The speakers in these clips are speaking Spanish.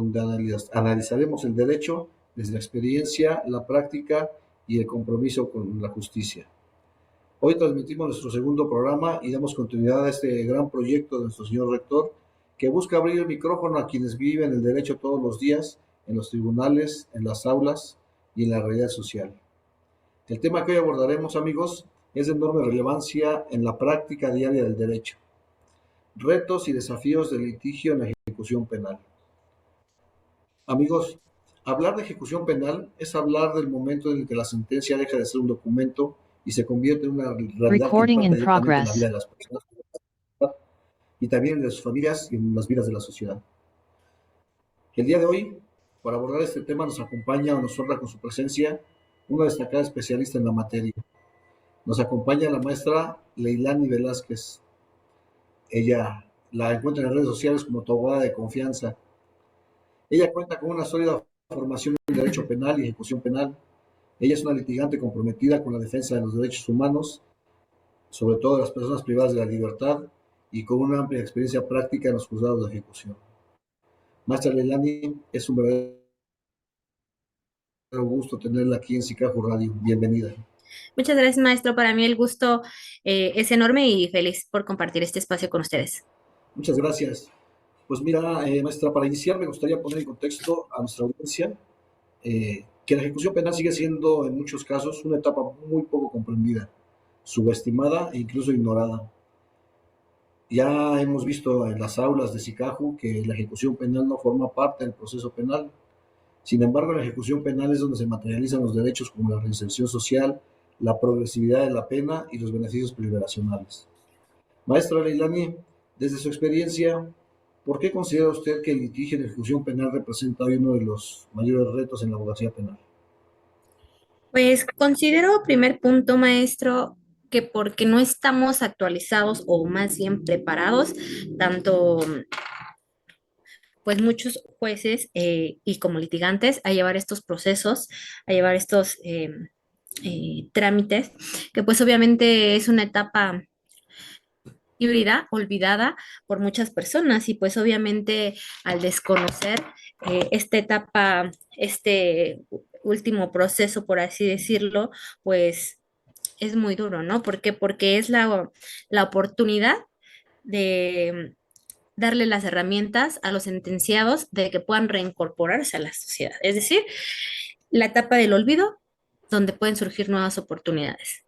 donde analizaremos el derecho desde la experiencia, la práctica y el compromiso con la justicia. Hoy transmitimos nuestro segundo programa y damos continuidad a este gran proyecto de nuestro señor rector, que busca abrir el micrófono a quienes viven el derecho todos los días, en los tribunales, en las aulas y en la realidad social. El tema que hoy abordaremos, amigos, es de enorme relevancia en la práctica diaria del derecho. Retos y desafíos del litigio en la ejecución penal. Amigos, hablar de ejecución penal es hablar del momento en el que la sentencia deja de ser un documento y se convierte en una realidad que impacta directamente en la vida de las personas y también de sus familias y en las vidas de la sociedad. El día de hoy, para abordar este tema, nos acompaña o nos honra con su presencia una destacada especialista en la materia. Nos acompaña la maestra Leilani Velázquez. Ella la encuentra en redes sociales como tu abogada de confianza. Ella cuenta con una sólida formación en Derecho Penal y Ejecución Penal. Ella es una litigante comprometida con la defensa de los derechos humanos, sobre todo de las personas privadas de la libertad, y con una amplia experiencia práctica en los juzgados de ejecución. Maestra Leilani, es un verdadero gusto tenerla aquí en Sicaju Radio. Bienvenida. Muchas gracias, maestro. Para mí el gusto es enorme y feliz por compartir este espacio con ustedes. Muchas gracias. Pues mira, maestra, para iniciar me gustaría poner en contexto a nuestra audiencia que la ejecución penal sigue siendo en muchos casos una etapa muy poco comprendida, subestimada e incluso ignorada. Ya hemos visto en las aulas de Sicaju que la ejecución penal no forma parte del proceso penal. Sin embargo, la ejecución penal es donde se materializan los derechos como la reinserción social, la progresividad de la pena y los beneficios preliberacionales. Maestra Leilani, desde su experiencia, ¿por qué considera usted que el litigio en ejecución penal representa hoy uno de los mayores retos en la abogacía penal? Pues considero, primer punto, maestro, que porque no estamos actualizados o más bien preparados, tanto pues muchos jueces y como litigantes a llevar estos procesos, a llevar estos trámites, que pues obviamente es una etapa híbrida, olvidada por muchas personas y pues obviamente al desconocer esta etapa, este último proceso, por así decirlo, pues es muy duro, ¿no? ¿Por qué? Porque es la oportunidad de darle las herramientas a los sentenciados de que puedan reincorporarse a la sociedad. Es decir, la etapa del olvido, donde pueden surgir nuevas oportunidades.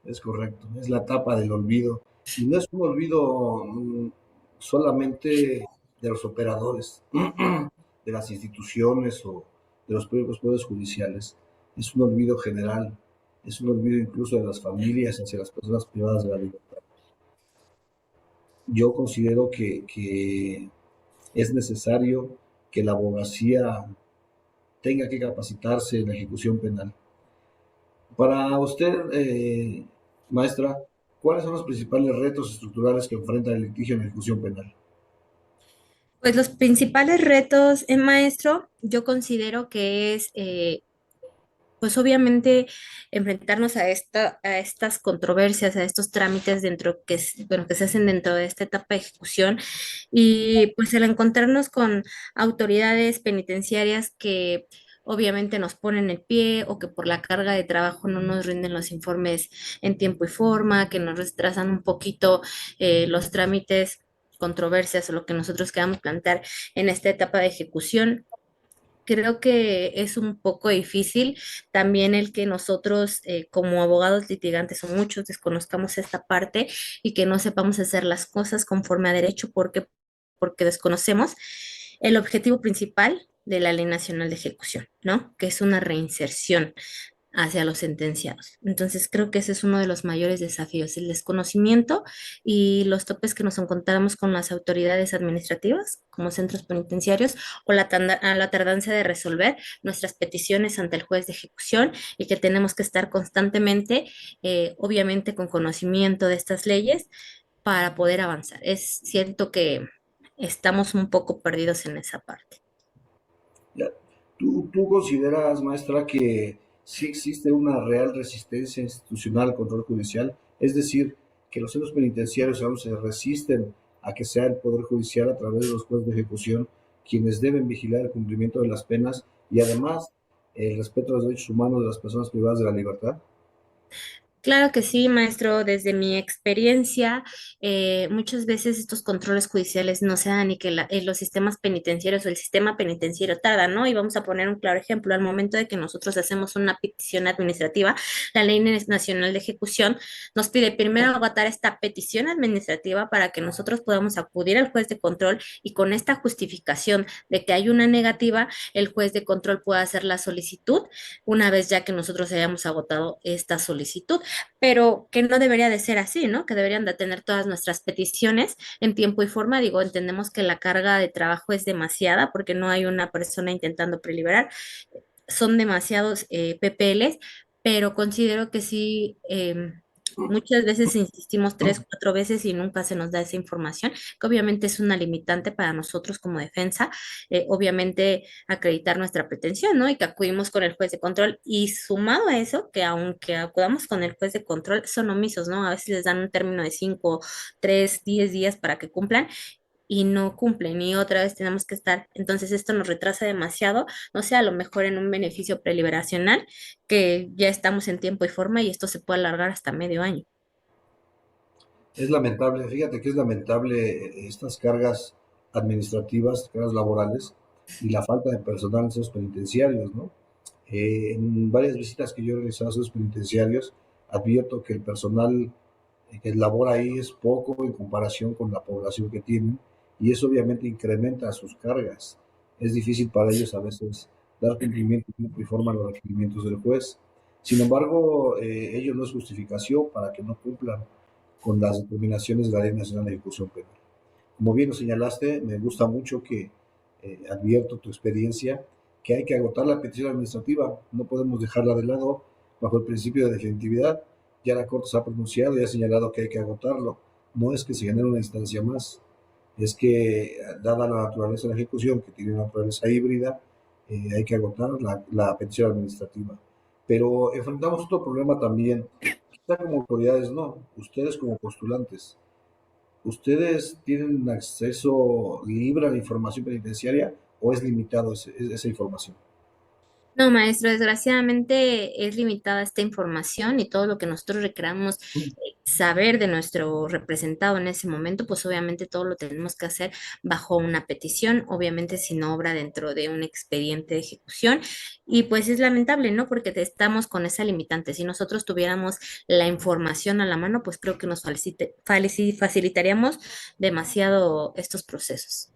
Es correcto, es la etapa del olvido. Y no es un olvido solamente de los operadores, de las instituciones o de los propios poderes judiciales. Es un olvido general, es un olvido incluso de las familias hacia las personas privadas de la libertad. Yo considero que es necesario que la abogacía tenga que capacitarse en la ejecución penal. Para usted, maestra, ¿cuáles son los principales retos estructurales que enfrenta el litigio en ejecución penal? Pues los principales retos en maestro, yo considero que es, pues obviamente, enfrentarnos a estas controversias, a estos trámites dentro bueno, que se hacen dentro de esta etapa de ejecución y pues el encontrarnos con autoridades penitenciarias que obviamente nos ponen el pie o que por la carga de trabajo no nos rinden los informes en tiempo y forma, que nos retrasan un poquito los trámites, controversias o lo que nosotros queramos plantear en esta etapa de ejecución. Creo que es un poco difícil también el que nosotros como abogados litigantes o muchos desconozcamos esta parte y que no sepamos hacer las cosas conforme a derecho porque desconocemos el objetivo principal de la Ley Nacional de Ejecución, ¿no? Que es una reinserción hacia los sentenciados. Entonces, creo que ese es uno de los mayores desafíos, el desconocimiento y los topes que nos encontramos con las autoridades administrativas, como centros penitenciarios, o la tardanza de resolver nuestras peticiones ante el juez de ejecución y que tenemos que estar constantemente, obviamente, con conocimiento de estas leyes para poder avanzar. Es cierto que estamos un poco perdidos en esa parte. Ya, ¿tú consideras, maestra, que sí existe una real resistencia institucional al control judicial? Es decir, que los centros penitenciarios aún se resisten a que sea el Poder Judicial a través de los jueces de ejecución quienes deben vigilar el cumplimiento de las penas y además el respeto a los derechos humanos de las personas privadas de la libertad? Claro que sí, maestro. Desde mi experiencia, muchas veces estos controles judiciales no se dan y que los sistemas penitenciarios o el sistema penitenciario tarda, ¿no? Y vamos a poner un claro ejemplo. Al momento de que nosotros hacemos una petición administrativa, la Ley Nacional de Ejecución nos pide primero agotar esta petición administrativa para que nosotros podamos acudir al juez de control y con esta justificación de que hay una negativa, el juez de control pueda hacer la solicitud una vez ya que nosotros hayamos agotado esta solicitud, pero que no debería de ser así, ¿no? Que deberían de tener todas nuestras peticiones en tiempo y forma. Digo, entendemos que la carga de trabajo es demasiada porque no hay una persona intentando preliberar, son demasiados PPLs, pero considero que sí, muchas veces insistimos 3, 4 veces y nunca se nos da esa información, que obviamente es una limitante para nosotros como defensa, obviamente acreditar nuestra pretensión, ¿no? Y que acudimos con el juez de control y sumado a eso, que aunque acudamos con el juez de control, son omisos, ¿no? A veces les dan un término de 5, 3, 10 días para que cumplan y no cumplen y otra vez tenemos que estar. Entonces esto nos retrasa demasiado, no sé, a lo mejor en un beneficio preliberacional, que ya estamos en tiempo y forma y esto se puede alargar hasta medio año. Es lamentable, fíjate que es lamentable estas cargas administrativas, cargas laborales y la falta de personal en esos penitenciarios, ¿no? En varias visitas que yo he realizado a esos penitenciarios, advierto que el personal que labora ahí es poco en comparación con la población que tienen y eso obviamente incrementa sus cargas. Es difícil para ellos a veces dar cumplimiento en tiempo y forma a los requerimientos del juez. Sin embargo, ello no es justificación para que no cumplan con las determinaciones de la Ley Nacional de Ejecución Penal. Como bien lo señalaste, me gusta mucho que advierto tu experiencia, que hay que agotar la petición administrativa, no podemos dejarla de lado bajo el principio de definitividad. Ya la Corte se ha pronunciado y ha señalado que hay que agotarlo. No es que se genere una instancia más, es que dada la naturaleza de la ejecución, que tiene una naturaleza híbrida, hay que agotar la petición administrativa. Pero enfrentamos otro problema también, quizá como autoridades no, ustedes como postulantes. ¿Ustedes tienen acceso libre a la información penitenciaria o es limitado esa información? No, maestro, desgraciadamente es limitada esta información y todo lo que nosotros requeramos saber de nuestro representado en ese momento, pues obviamente todo lo tenemos que hacer bajo una petición, obviamente si no obra dentro de un expediente de ejecución. Y pues es lamentable, ¿no? Porque estamos con esa limitante. Si nosotros tuviéramos la información a la mano, pues creo que nos facilitaríamos demasiado estos procesos.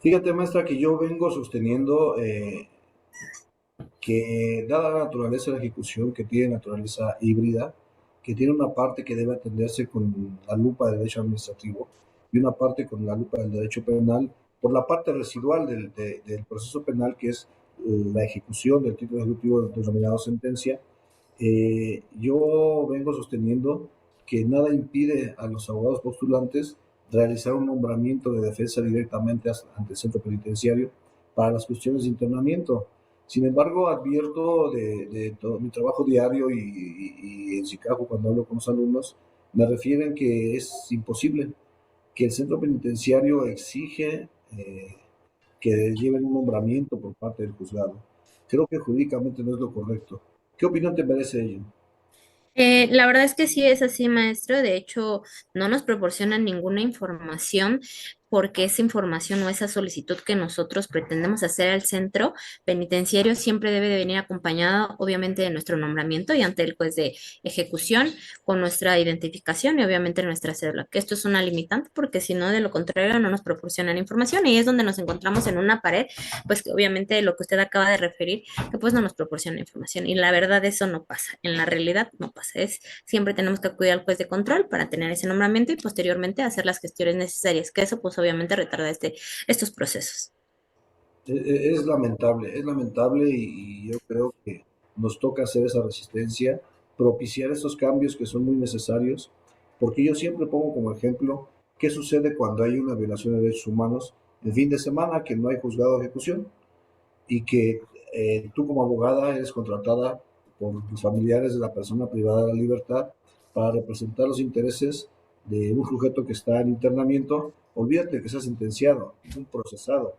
Fíjate, maestra, que yo vengo sosteniendo que dada la naturaleza de la ejecución, que tiene naturaleza híbrida, que tiene una parte que debe atenderse con la lupa del derecho administrativo y una parte con la lupa del derecho penal, por la parte residual del proceso penal, que es la ejecución del título ejecutivo denominado sentencia. Yo vengo sosteniendo que nada impide a los abogados postulantes realizar un nombramiento de defensa directamente ante el centro penitenciario para las cuestiones de internamiento. Sin embargo, advierto de todo mi trabajo diario y en Chicago cuando hablo con los alumnos, me refieren que es imposible, que el centro penitenciario exige que lleven un nombramiento por parte del juzgado. Creo que jurídicamente no es lo correcto. ¿Qué opinión te merece ello? La verdad es que sí es así, maestro. De hecho, no nos proporcionan ninguna información porque esa información o esa solicitud que nosotros pretendemos hacer al centro penitenciario siempre debe de venir acompañada, obviamente, de nuestro nombramiento y ante el juez de ejecución con nuestra identificación y obviamente nuestra cédula. Que esto es una limitante porque si no, de lo contrario, no nos proporcionan información y es donde nos encontramos en una pared, pues que obviamente lo que usted acaba de referir que pues no nos proporciona información. Y la verdad eso no pasa, en la realidad no pasa. Siempre tenemos que acudir al juez de control para tener ese nombramiento y posteriormente hacer las gestiones necesarias, que eso pues obviamente retarda estos procesos. Es lamentable y yo creo que nos toca hacer esa resistencia, propiciar esos cambios que son muy necesarios, porque yo siempre pongo como ejemplo qué sucede cuando hay una violación de derechos humanos el fin de semana, que no hay juzgado de ejecución y que tú como abogada eres contratada por los familiares de la persona privada de la libertad para representar los intereses de un sujeto que está en internamiento, olvídate de que sea sentenciado, un procesado,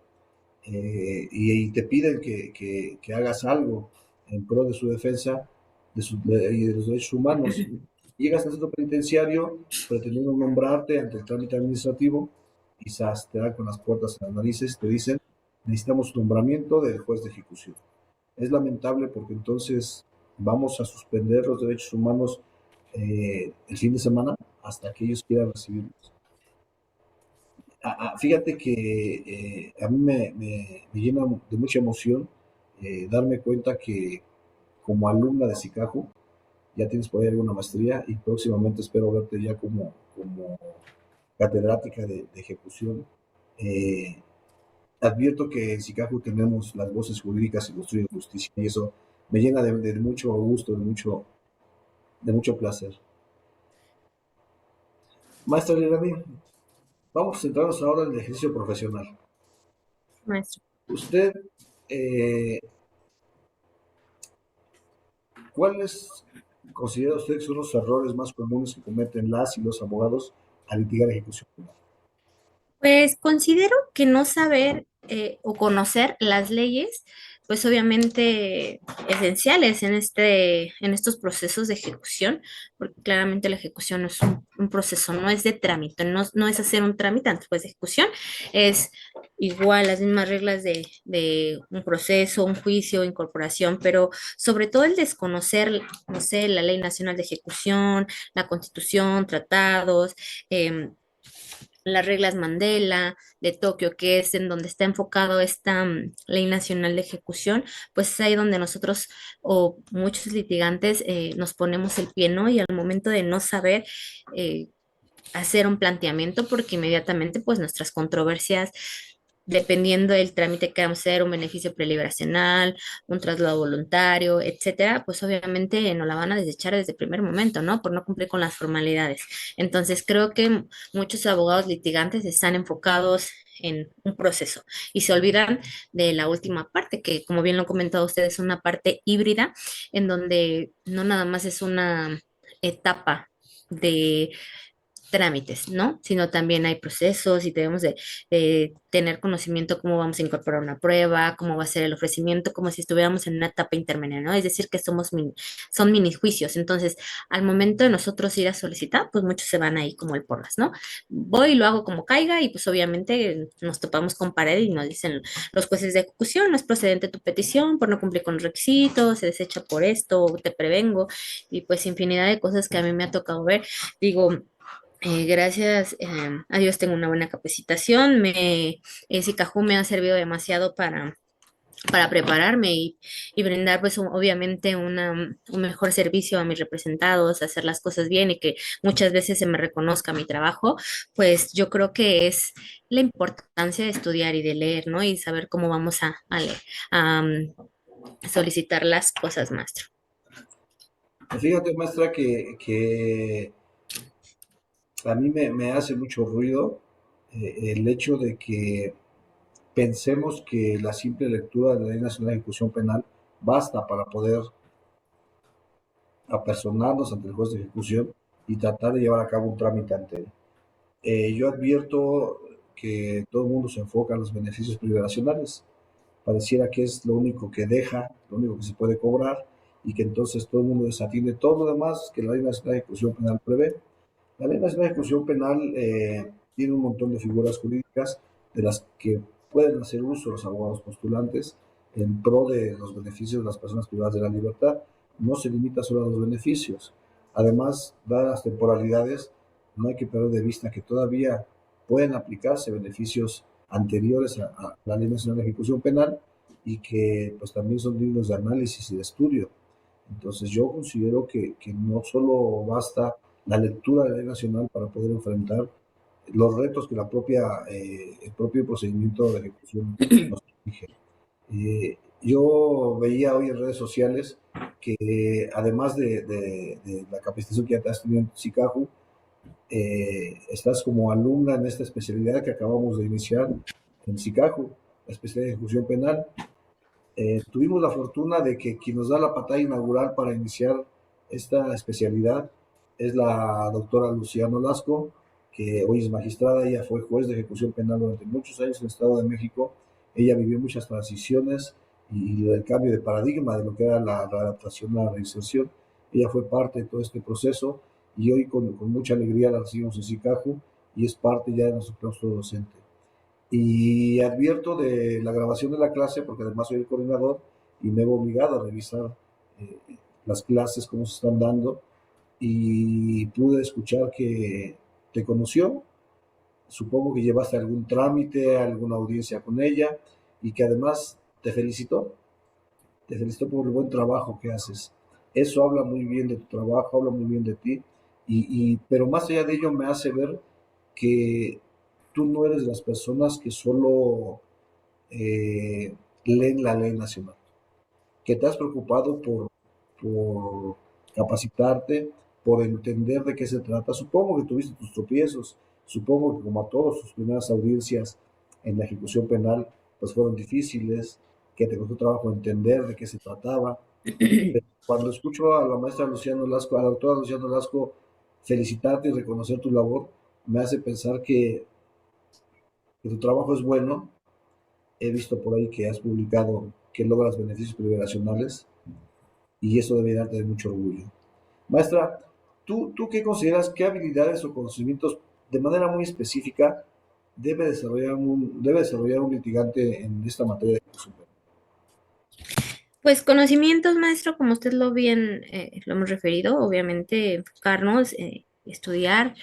y te piden que hagas algo en pro de su defensa y de los derechos humanos. Llegas al centro penitenciario pretendiendo nombrarte ante el trámite administrativo y te dan con las puertas en las narices, te dicen, necesitamos un nombramiento del juez de ejecución. Es lamentable porque entonces vamos a suspender los derechos humanos el fin de semana hasta que ellos quieran recibirlos. Fíjate que a mí me llena de mucha emoción darme cuenta que como alumna de SICAJU ya tienes por ahí alguna maestría y próximamente espero verte ya como catedrática de ejecución. Eh, Advierto que en SICAJU tenemos las voces jurídicas y construyen justicia y eso me llena de mucho gusto, de mucho placer. Maestra Lirani, vamos a centrarnos ahora en el ejercicio profesional. Maestro. Usted, eh, ¿cuáles considera usted que son los errores más comunes que cometen las y los abogados al litigar ejecución penal? Pues considero que no saber o conocer las leyes, pues obviamente esenciales en estos procesos de ejecución, porque claramente la ejecución no es un proceso, no es de trámite, no es hacer un trámite antes pues, de ejecución, es igual las mismas reglas de un proceso, un juicio, incorporación, pero sobre todo el desconocer, no sé, la Ley Nacional de Ejecución, la Constitución, tratados, las reglas Mandela de Tokio, que es en donde está enfocado esta Ley Nacional de Ejecución, pues es ahí donde nosotros o muchos litigantes nos ponemos el pie, ¿no? Y al momento de no saber hacer un planteamiento, porque inmediatamente pues nuestras controversias dependiendo del trámite que vamos a hacer, un beneficio preliberacional, un traslado voluntario, etcétera, pues obviamente no la van a desechar desde el primer momento, ¿no? Por no cumplir con las formalidades. Entonces, creo que muchos abogados litigantes están enfocados en un proceso y se olvidan de la última parte, que como bien lo han comentado ustedes, es una parte híbrida en donde no nada más es una etapa de trámites, ¿no? Sino también hay procesos y debemos de tener conocimiento cómo vamos a incorporar una prueba, cómo va a ser el ofrecimiento, como si estuviéramos en una etapa intermedia, ¿no? Es decir, que son mini juicios. Entonces, al momento de nosotros ir a solicitar, pues muchos se van ahí como el porras, ¿no? Voy y lo hago como caiga y pues obviamente nos topamos con pared y nos dicen los jueces de ejecución, no es procedente tu petición por no cumplir con los requisitos, se desecha por esto, te prevengo y pues infinidad de cosas que a mí me ha tocado ver. Digo, gracias a Dios tengo una buena capacitación. Sicaju me ha servido demasiado para prepararme y brindar, pues, obviamente un mejor servicio a mis representados, hacer las cosas bien y que muchas veces se me reconozca mi trabajo. Pues yo creo que es la importancia de estudiar y de leer, ¿no? Y saber cómo vamos a leer, solicitar las cosas, maestro. Fíjate, maestra, que a mí me hace mucho ruido el hecho de que pensemos que la simple lectura de la Ley Nacional de Ejecución Penal basta para poder apersonarnos ante el juez de ejecución y tratar de llevar a cabo un trámite ante él. Yo advierto que todo el mundo se enfoca en los beneficios preliberacionales. Pareciera que es lo único que deja, lo único que se puede cobrar y que entonces todo el mundo desatiende todo lo demás que la Ley Nacional de Ejecución Penal prevé. La Ley Nacional de Ejecución Penal tiene un montón de figuras jurídicas de las que pueden hacer uso los abogados postulantes en pro de los beneficios de las personas privadas de la libertad. No se limita solo a los beneficios. Además, dadas las temporalidades, no hay que perder de vista que todavía pueden aplicarse beneficios anteriores a la Ley Nacional de Ejecución Penal y que pues también son dignos de análisis y de estudio. Entonces yo considero que no solo basta la lectura de la ley nacional para poder enfrentar los retos que el propio procedimiento de ejecución nos exige. Yo veía hoy en redes sociales que además de la capacitación que ya te has tenido en SICAJU, estás como alumna en esta especialidad que acabamos de iniciar en SICAJU, la especialidad de ejecución penal. Tuvimos la fortuna de que quien nos da la patada inaugural para iniciar esta especialidad es la doctora Luciano Lasco, que hoy es magistrada. Ella fue juez de ejecución penal durante muchos años en el Estado de México. Ella vivió muchas transiciones y el cambio de paradigma de lo que era la adaptación a la reinserción. Ella fue parte de todo este proceso y hoy con mucha alegría la recibimos en SICAJU y es parte ya de nuestro claustro docente. Y advierto de la grabación de la clase porque además soy el coordinador y me veo obligado a revisar eh, las clases, cómo se están dando, y pude escuchar que te conoció. Supongo que llevaste algún trámite, alguna audiencia con ella y que además te felicitó por el buen trabajo que haces. Eso habla muy bien de tu trabajo, habla muy bien de ti, pero más allá de ello me hace ver que tú no eres de las personas que solo leen la ley nacional, que te has preocupado por capacitarte, por entender de qué se trata. Supongo que tuviste tus tropiezos, supongo que como a todos tus primeras audiencias en la ejecución penal, pues fueron difíciles, que te costó trabajo entender de qué se trataba. Pero cuando escucho a la maestra Luciano Lasco, a la doctora Luciano Lasco, felicitarte y reconocer tu labor, me hace pensar que tu trabajo es bueno. He visto por ahí que has publicado que logras beneficios privatizacionales y eso debe darte de mucho orgullo. Maestra, ¿tú qué consideras, qué habilidades o conocimientos de manera muy específica debe desarrollar un litigante en esta materia de ejecución penal? Pues conocimientos, maestro, como usted lo bien lo hemos referido, obviamente enfocarnos, estudiar,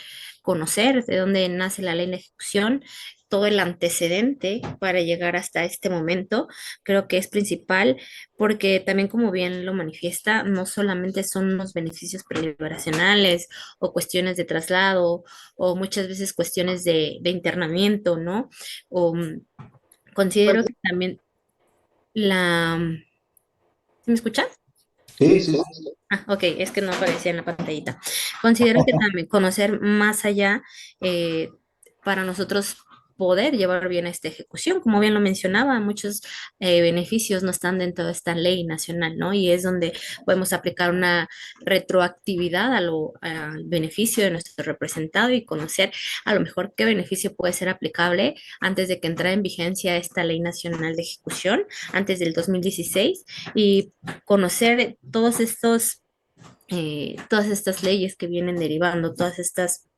conocer de dónde nace la ley de ejecución, todo el antecedente para llegar hasta este momento, creo que es principal porque también como bien lo manifiesta, no solamente son los beneficios preliberacionales o cuestiones de traslado o muchas veces cuestiones de internamiento, ¿no? O considero que también la... ¿Sí me escucha? Sí, sí, Ah, ok, es que no aparecía en la pantallita. Considero que también conocer más allá eh, para nosotros poder llevar bien esta ejecución, como bien lo mencionaba, muchos beneficios no están dentro de esta ley nacional, ¿no? Y es donde podemos aplicar una retroactividad al beneficio de nuestro representado y conocer a lo mejor qué beneficio puede ser aplicable antes de que entre en vigencia esta ley nacional de ejecución, antes del 2016, y conocer todas estas leyes que vienen derivando, todas estas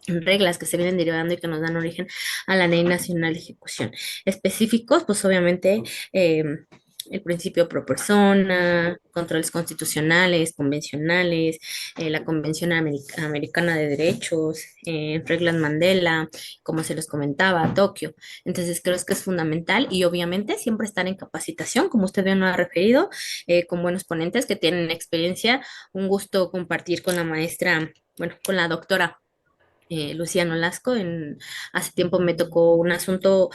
reglas que se vienen derivando y que nos dan origen a la Ley Nacional de Ejecución. Específicos, pues obviamente el principio pro persona, controles constitucionales, convencionales, la Convención Americana de Derechos, reglas Mandela, como se los comentaba, Tokio. Entonces creo que es fundamental y obviamente siempre estar en capacitación, como usted bien lo ha referido, con buenos ponentes que tienen experiencia. Un gusto compartir con la maestra, bueno, con la doctora Luciano Lasco. Hace tiempo me tocó un asunto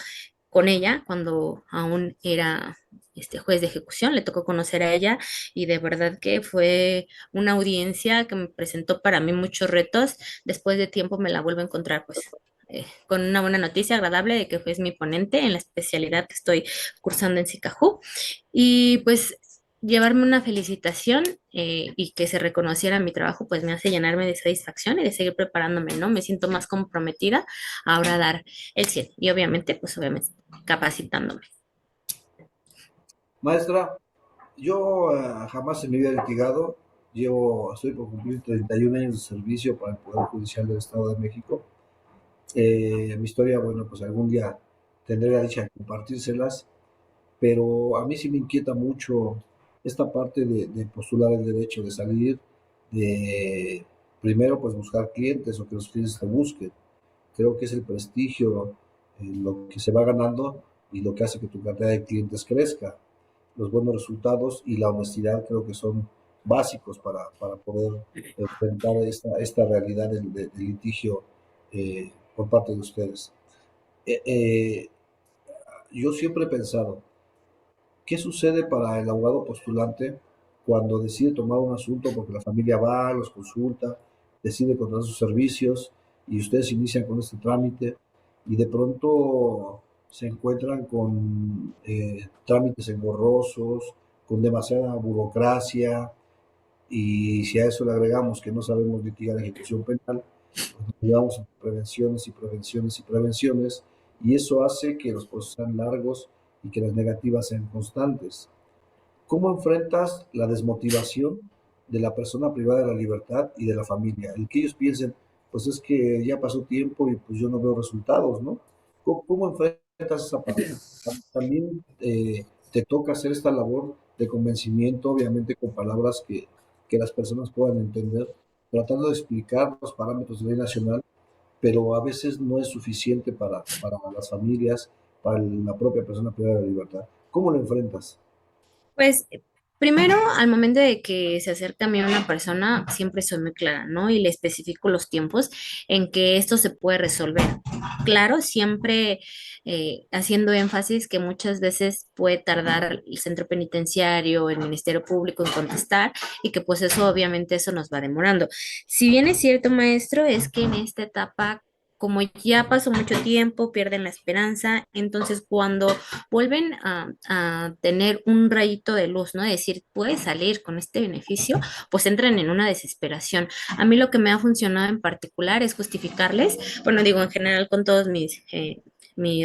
con ella cuando aún era juez de ejecución, le tocó conocer a ella y de verdad que fue una audiencia que me presentó para mí muchos retos. Después de tiempo me la vuelvo a encontrar pues con una buena noticia agradable de que fue mi ponente en la especialidad que estoy cursando en Sicajú y pues llevarme una felicitación y que se reconociera mi trabajo, pues me hace llenarme de satisfacción y de seguir preparándome, ¿no? Me siento más comprometida ahora a dar el 100 y obviamente, pues obviamente capacitándome. maestra, yo jamás en mi vida he litigado. Estoy por cumplir 31 años de servicio para el Poder Judicial del Estado de México. Mi historia, bueno, pues algún día tendré la dicha de compartírselas, pero a mí sí me inquieta mucho esta parte de postular el derecho de salir, de primero pues buscar clientes o que los clientes te busquen. Creo que es el prestigio lo que se va ganando y lo que hace que tu cartera de clientes crezca. Los buenos resultados y la honestidad creo que son básicos para poder enfrentar esta realidad del litigio por parte de ustedes. Eh, eh, yo siempre he pensado, ¿qué sucede para el abogado postulante cuando decide tomar un asunto porque la familia va, los consulta, decide contratar sus servicios y ustedes inician con este trámite y de pronto se encuentran con trámites engorrosos, con demasiada burocracia? y si a eso le agregamos que no sabemos litigar ejecución penal, pues nos llevamos a prevenciones y prevenciones y prevenciones, y eso hace que los procesos sean largos y que las negativas sean constantes. ¿Cómo enfrentas la desmotivación de la persona privada de la libertad y de la familia? El que ellos piensen, pues es que ya pasó tiempo y pues yo no veo resultados, ¿no? ¿Cómo enfrentas esa parte? También te toca hacer esta labor de convencimiento, obviamente con palabras que las personas puedan entender, tratando de explicar los parámetros de ley nacional, pero a veces no es suficiente para las familias, para la propia persona privada de la libertad. ¿Cómo lo enfrentas? Pues primero, al momento de que se acerca a mí una persona, siempre soy muy clara, ¿no? Y le especifico los tiempos en que esto se puede resolver. Claro, siempre haciendo énfasis que muchas veces puede tardar el centro penitenciario, el Ministerio Público en contestar y que pues eso obviamente eso nos va demorando. Si bien es cierto, maestro, es que en esta etapa, como ya pasó mucho tiempo, pierden la esperanza, entonces cuando vuelven a tener un rayito de luz, ¿no? De decir, puedes salir con este beneficio, pues entran en una desesperación. A mí lo que me ha funcionado en particular es justificarles, bueno, digo, en general con todos mis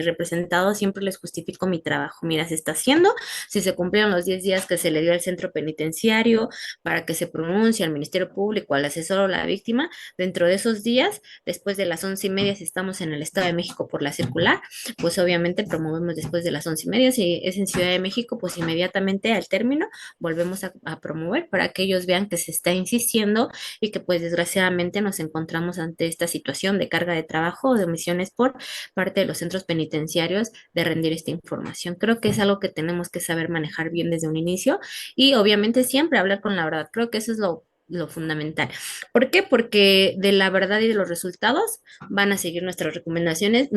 representados siempre les justifico mi trabajo. Mira, se está haciendo, si se cumplieron los 10 días que se le dio al centro penitenciario para que se pronuncie al Ministerio Público, al asesor o la víctima, dentro de esos días, después de las 11:30, si estamos en el Estado de México por la circular, pues obviamente promovemos después de las 11:30. Si es en Ciudad de México, pues inmediatamente al término volvemos a promover para que ellos vean que se está insistiendo y que pues desgraciadamente nos encontramos ante esta situación de carga de trabajo o de omisiones por parte de los centros penitenciarios de rendir esta información. Creo que es algo que tenemos que saber manejar bien desde un inicio y obviamente siempre hablar con la verdad. Creo que eso es lo fundamental. ¿Por qué? Porque de la verdad y de los resultados van a seguir nuestras recomendaciones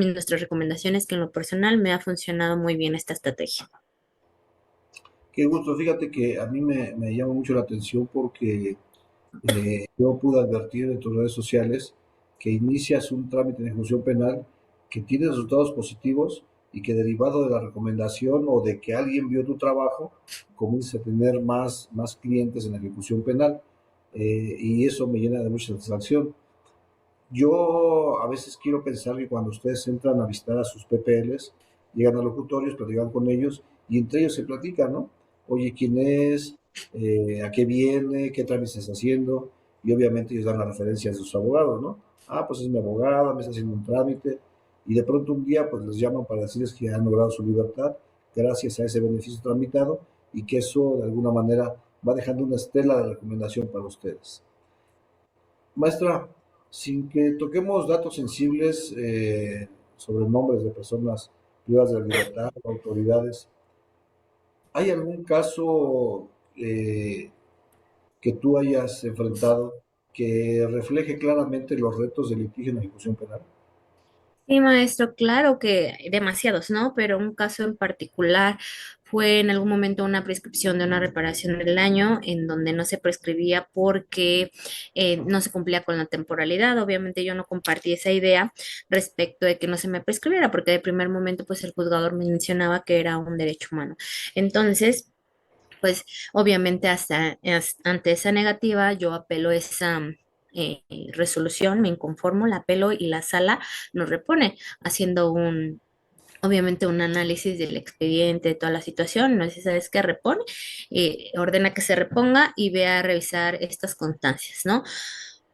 que en lo personal me ha funcionado muy bien esta estrategia. Qué gusto, fíjate que a mí me llama mucho la atención porque yo pude advertir en tus redes sociales que inicias un trámite de ejecución penal que tiene resultados positivos y que derivado de la recomendación o de que alguien vio tu trabajo, comienza a tener más clientes en la ejecución penal. Y eso me llena de mucha satisfacción. Yo a veces quiero pensar que cuando ustedes entran a visitar a sus PPLs, llegan a locutorios, platican con ellos y entre ellos se platican, ¿no? Oye, ¿quién es? ¿A qué viene? ¿Qué trámite estás haciendo? Y obviamente ellos dan las referencias de sus abogados, ¿no? Ah, pues es mi abogada, me está haciendo un trámite. Y de pronto un día pues les llaman para decirles que han logrado su libertad gracias a ese beneficio tramitado y que eso de alguna manera va dejando una estela de recomendación para ustedes. Maestra, sin que toquemos datos sensibles sobre nombres de personas privadas de la libertad o autoridades, ¿hay algún caso que tú hayas enfrentado que refleje claramente los retos del litigio en la ejecución penal? Sí, maestro, claro que demasiados, ¿no? Pero un caso en particular fue en algún momento una prescripción de una reparación del daño en donde no se prescribía porque no se cumplía con la temporalidad. Obviamente yo no compartí esa idea respecto de que no se me prescribiera porque de primer momento pues el juzgador me mencionaba que era un derecho humano. Entonces, pues obviamente ante esa negativa yo apelo esa resolución, me inconformo, la apelo y la sala nos repone haciendo obviamente un análisis del expediente, de toda la situación, no sé si sabes qué repone, ordena que se reponga y vea a revisar estas constancias, ¿no?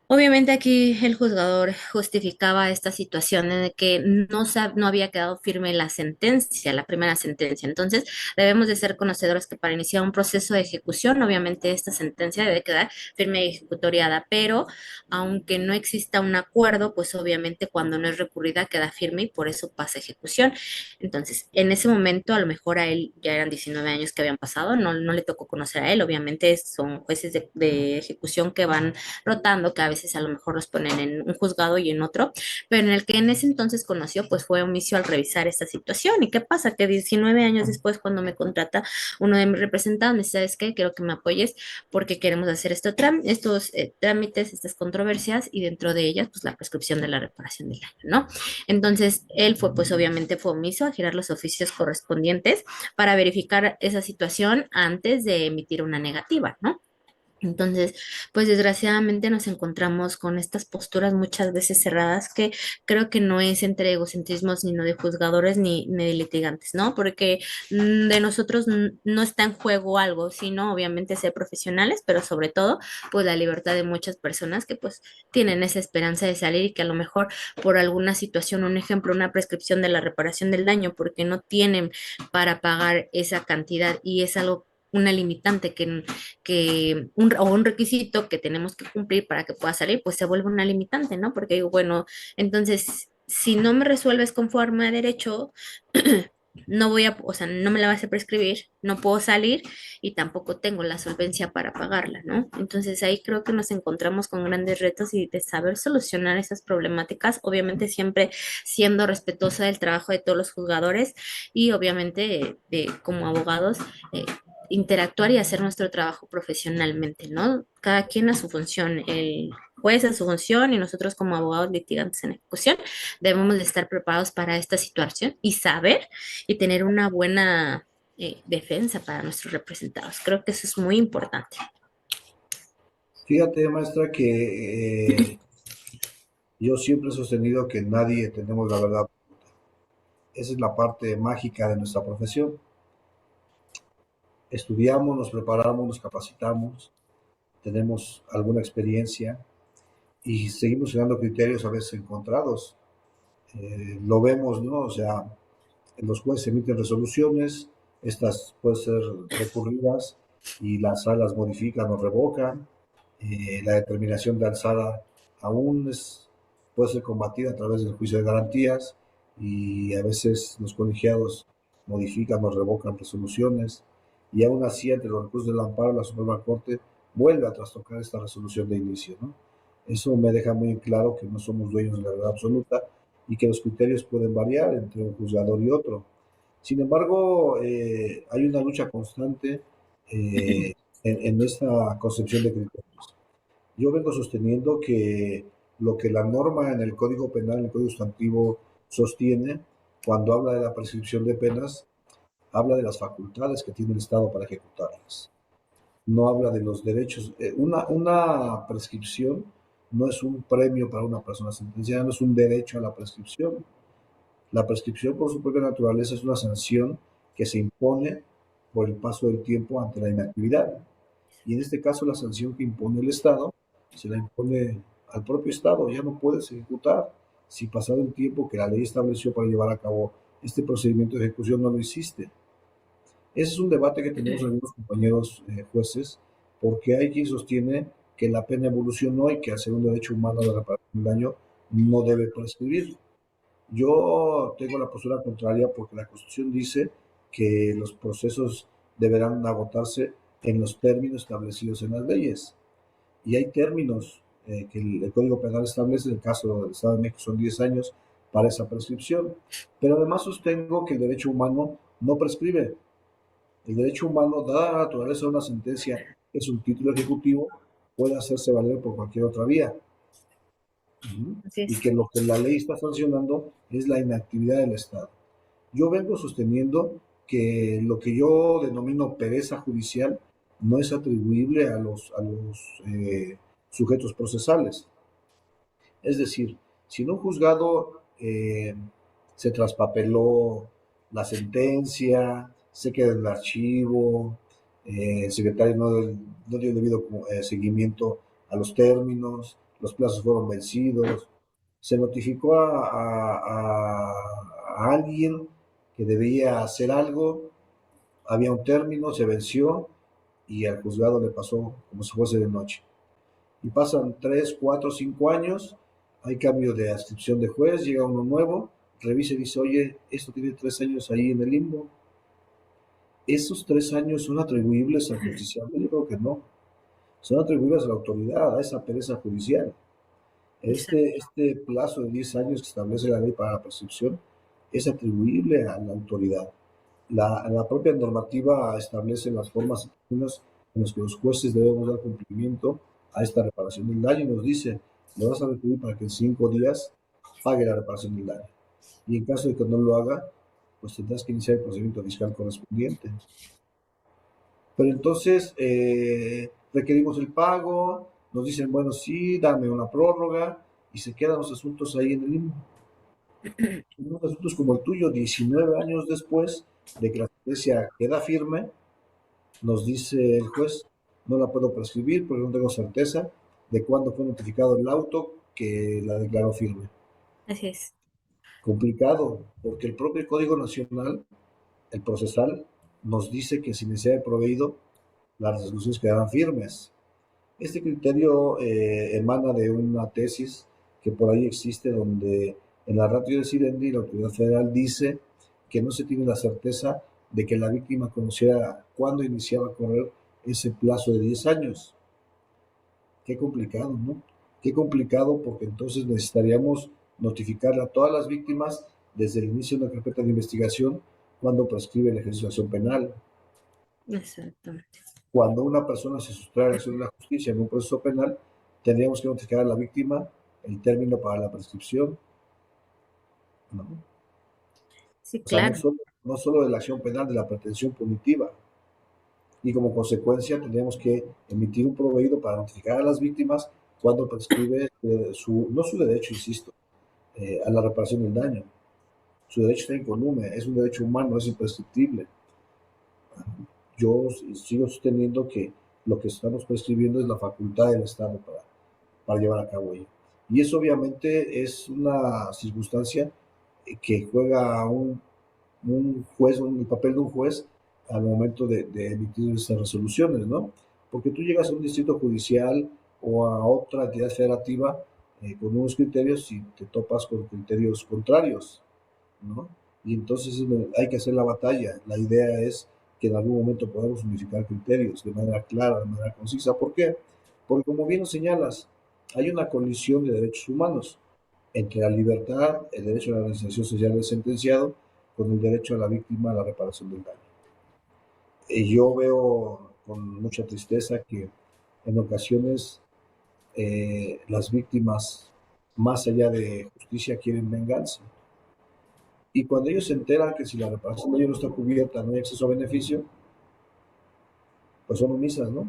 Obviamente aquí el juzgador justificaba esta situación en de que no había quedado firme la sentencia, la primera sentencia. Entonces, debemos de ser conocedores que para iniciar un proceso de ejecución, obviamente esta sentencia debe quedar firme y ejecutoriada, pero aunque no exista un acuerdo, pues obviamente cuando no es recurrida queda firme y por eso pasa a ejecución. Entonces, en ese momento, a lo mejor a él ya eran 19 años que habían pasado, no le tocó conocer a él, obviamente son jueces de ejecución que van rotando, que a veces a lo mejor los ponen en un juzgado y en otro, pero en el que en ese entonces conoció, pues fue omiso al revisar esta situación. ¿Y qué pasa? Que 19 años después, cuando me contrata uno de mis representantes, me dice, ¿sabes qué? Quiero que me apoyes porque queremos hacer estos trámites, estas controversias y dentro de ellas, pues la prescripción de la reparación del daño, ¿no? Entonces, él fue, pues obviamente fue omiso a girar los oficios correspondientes para verificar esa situación antes de emitir una negativa, ¿no? Entonces, pues desgraciadamente nos encontramos con estas posturas muchas veces cerradas que creo que no es entre egocentrismos ni no de juzgadores ni de litigantes, ¿no? Porque de nosotros no está en juego algo, sino obviamente ser profesionales, pero sobre todo, pues la libertad de muchas personas que pues tienen esa esperanza de salir y que a lo mejor por alguna situación, un ejemplo, una prescripción de la reparación del daño, porque no tienen para pagar esa cantidad y es algo una limitante o un requisito que tenemos que cumplir para que pueda salir, pues se vuelve una limitante, ¿no? Porque digo, bueno, entonces, si no me resuelves conforme a derecho, no voy a, o sea, no me la vas a prescribir, no puedo salir y tampoco tengo la solvencia para pagarla, ¿no? Entonces ahí creo que nos encontramos con grandes retos y de saber solucionar esas problemáticas, obviamente siempre siendo respetuosa del trabajo de todos los juzgadores y obviamente como abogados eh, interactuar y hacer nuestro trabajo profesionalmente, ¿no? Cada quien a su función, el juez a su función y nosotros como abogados litigantes en ejecución debemos de estar preparados para esta situación y saber y tener una buena defensa para nuestros representados. Creo que eso es muy importante. Fíjate, maestra, que yo siempre he sostenido que nadie tenemos la verdad. Esa es la parte mágica de nuestra profesión. Estudiamos, nos preparamos, nos capacitamos, tenemos alguna experiencia y seguimos llegando a criterios a veces encontrados. Lo vemos, ¿no? O sea, los jueces emiten resoluciones, estas pueden ser recurridas y las salas modifican o revocan. La determinación de alzada aún puede ser combatida a través del juicio de garantías y a veces los colegiados modifican o revocan resoluciones y aún así ante los recursos del amparo la Suprema Corte vuelve a trastocar esta resolución de inicio, ¿no? Eso me deja muy claro que no somos dueños de la verdad absoluta y que los criterios pueden variar entre un juzgador y otro. Sin embargo, hay una lucha constante en esta concepción de criterios. Yo vengo sosteniendo que lo que la norma en el Código Penal, en el Código Sustantivo, sostiene cuando habla de la prescripción de penas, habla de las facultades que tiene el Estado para ejecutarlas. No habla de los derechos. Una prescripción no es un premio para una persona sentenciada, no es un derecho a la prescripción. La prescripción, por su propia naturaleza, es una sanción que se impone por el paso del tiempo ante la inactividad. Y en este caso, la sanción que impone el Estado se la impone al propio Estado. Ya no puedes ejecutar si pasado el tiempo que la ley estableció para llevar a cabo este procedimiento de ejecución no lo hiciste. Ese es un debate que tenemos algunos compañeros jueces, porque hay quien sostiene que la pena evolucionó y que al ser un derecho humano de reparación del daño no debe prescribir. Yo tengo la postura contraria porque la Constitución dice que los procesos deberán agotarse en los términos establecidos en las leyes. Y hay términos que el Código Penal establece, en el caso del Estado de México son 10 años para esa prescripción. Pero además sostengo que el derecho humano no prescribe. El derecho humano, dada la naturaleza de una sentencia, que es un título ejecutivo, puede hacerse valer por cualquier otra vía. Así Y es. que lo que la ley está sancionando es la inactividad del Estado. Yo vengo sosteniendo que lo que yo denomino pereza judicial no es atribuible a los sujetos procesales. Es decir, si en un juzgado se traspapeló la sentencia, se queda en el archivo, el secretario no dio debido seguimiento a los términos, los plazos fueron vencidos, se notificó a alguien que debía hacer algo, había un término, se venció y al juzgado le pasó como si fuese de noche y pasan 3, 4, 5 años, hay cambio de adscripción de juez, llega uno nuevo, revisa y dice, oye, esto tiene 3 años ahí en el limbo. ¿Esos 3 años son atribuibles al justiciable? Yo creo que no. Son atribuibles a la autoridad, a esa pereza judicial. Exacto. Este plazo de 10 años que establece la ley para la prescripción es atribuible a la autoridad. La propia normativa establece las formas y términos en los que los jueces debemos dar cumplimiento a esta reparación del daño y nos dice, le vas a requerir para que en 5 días pague la reparación del daño. Y en caso de que no lo haga, pues tendrás que iniciar el procedimiento fiscal correspondiente. Pero entonces, requerimos el pago, nos dicen, bueno, sí, dame una prórroga, y se quedan los asuntos ahí en el limbo. Unos asuntos como el tuyo, 19 años después de que la sentencia queda firme, nos dice el juez, no la puedo prescribir porque no tengo certeza de cuándo fue notificado el auto que la declaró firme. Así es. Complicado, porque el propio Código Nacional, el procesal, nos dice que sin necesidad de proveído, las resoluciones quedarán firmes. Este criterio emana de una tesis que por ahí existe donde en la ratio decidendi la autoridad federal dice que no se tiene la certeza de que la víctima conociera cuándo iniciaba a correr ese plazo de 10 años. Qué complicado, ¿no? Qué complicado porque entonces necesitaríamos notificarle a todas las víctimas desde el inicio de una carpeta de investigación cuando prescribe la ejercicio de acción penal. Exactamente. Cuando una persona se sustrae a la acción de la justicia en un proceso penal, tendríamos que notificar a la víctima el término para la prescripción, ¿no? Sí, O sea, claro. no solo de la acción penal, de la pretensión punitiva. Y como consecuencia tendríamos que emitir un proveído para notificar a las víctimas cuando prescribe no su derecho, insisto, a la reparación del daño. Su derecho está incolume, es un derecho humano, es imprescriptible. Yo sigo sosteniendo que lo que estamos prescribiendo es la facultad del Estado para llevar a cabo ello. Y eso obviamente es una circunstancia que juega un juez, el papel de un juez al momento de emitir esas resoluciones, ¿no? Porque tú llegas a un distrito judicial o a otra entidad federativa con unos criterios y te topas con criterios contrarios, ¿no? Y entonces hay que hacer la batalla. La idea es que en algún momento podamos unificar criterios de manera clara, de manera concisa. ¿Por qué? Porque como bien lo señalas, hay una colisión de derechos humanos entre la libertad, el derecho a la organización social del sentenciado, con el derecho a la víctima a la reparación del daño. Yo veo con mucha tristeza que en ocasiones las víctimas, más allá de justicia, quieren venganza. Y cuando ellos se enteran que si la reparación de ellos no está cubierta, no hay acceso a beneficio, pues son omisas, ¿no?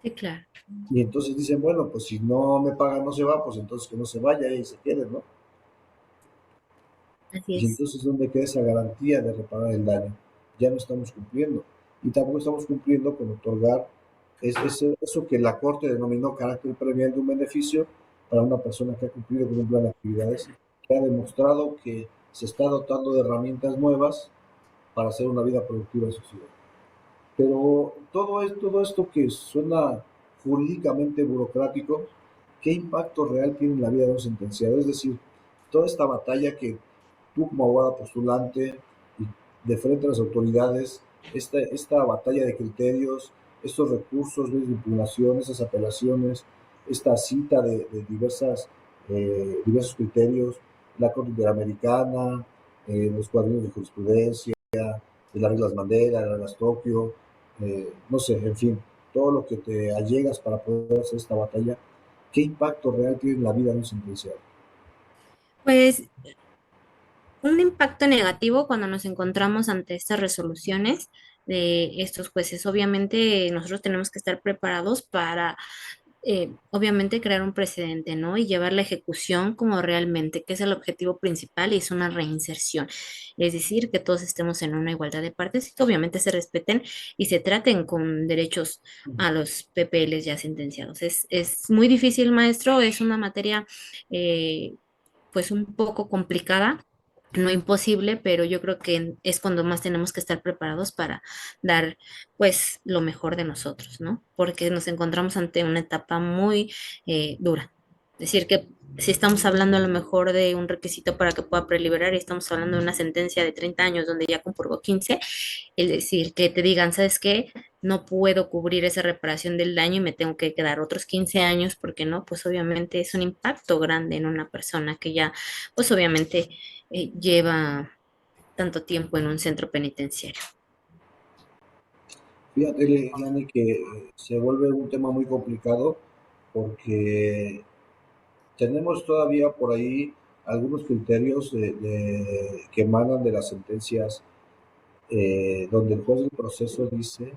Sí, claro. Y entonces dicen, bueno, pues si no me pagan, no se va, pues entonces que no se vaya y se quede, ¿no? Así Y es. entonces, ¿dónde queda esa garantía de reparar el daño? Ya no estamos cumpliendo. Y tampoco estamos cumpliendo con otorgar eso que la Corte denominó carácter premial de un beneficio para una persona que ha cumplido con un plan de actividades, que ha demostrado que se está dotando de herramientas nuevas para hacer una vida productiva en sociedad. Pero todo esto que suena jurídicamente burocrático, ¿qué impacto real tiene en la vida de un sentenciado? Es decir, toda esta batalla que tú como abogada postulante y de frente a las autoridades, esta batalla de criterios, estos recursos de impugnación, esas apelaciones, esta cita de diversos criterios, la Corte Interamericana, los cuadrinos de jurisprudencia, de las reglas Mandela, de las reglas Tokio, no sé, en fin, todo lo que te allegas para poder hacer esta batalla, ¿qué impacto real tiene en la vida de un sentenciado? Pues un impacto negativo cuando nos encontramos ante estas resoluciones de estos jueces. Obviamente nosotros tenemos que estar preparados para, obviamente, crear un precedente, ¿no? Y llevar la ejecución como realmente, que es el objetivo principal y es una reinserción. Es decir, que todos estemos en una igualdad de partes y que obviamente se respeten y se traten con derechos a los PPLs ya sentenciados. Es muy difícil, maestro, es una materia pues un poco complicada, no imposible, pero yo creo que es cuando más tenemos que estar preparados para dar pues lo mejor de nosotros, ¿no? Porque nos encontramos ante una etapa muy dura. Es decir, que si estamos hablando a lo mejor de un requisito para que pueda preliberar y estamos hablando de una sentencia de 30 años donde ya comprobó 15, es decir, que te digan, ¿sabes qué? No puedo cubrir esa reparación del daño y me tengo que quedar otros 15 años porque no, pues obviamente es un impacto grande en una persona que ya, pues obviamente lleva tanto tiempo en un centro penitenciario. Fíjate, Yanni, que se vuelve un tema muy complicado porque tenemos todavía por ahí algunos criterios que emanan de las sentencias donde el juez del proceso dice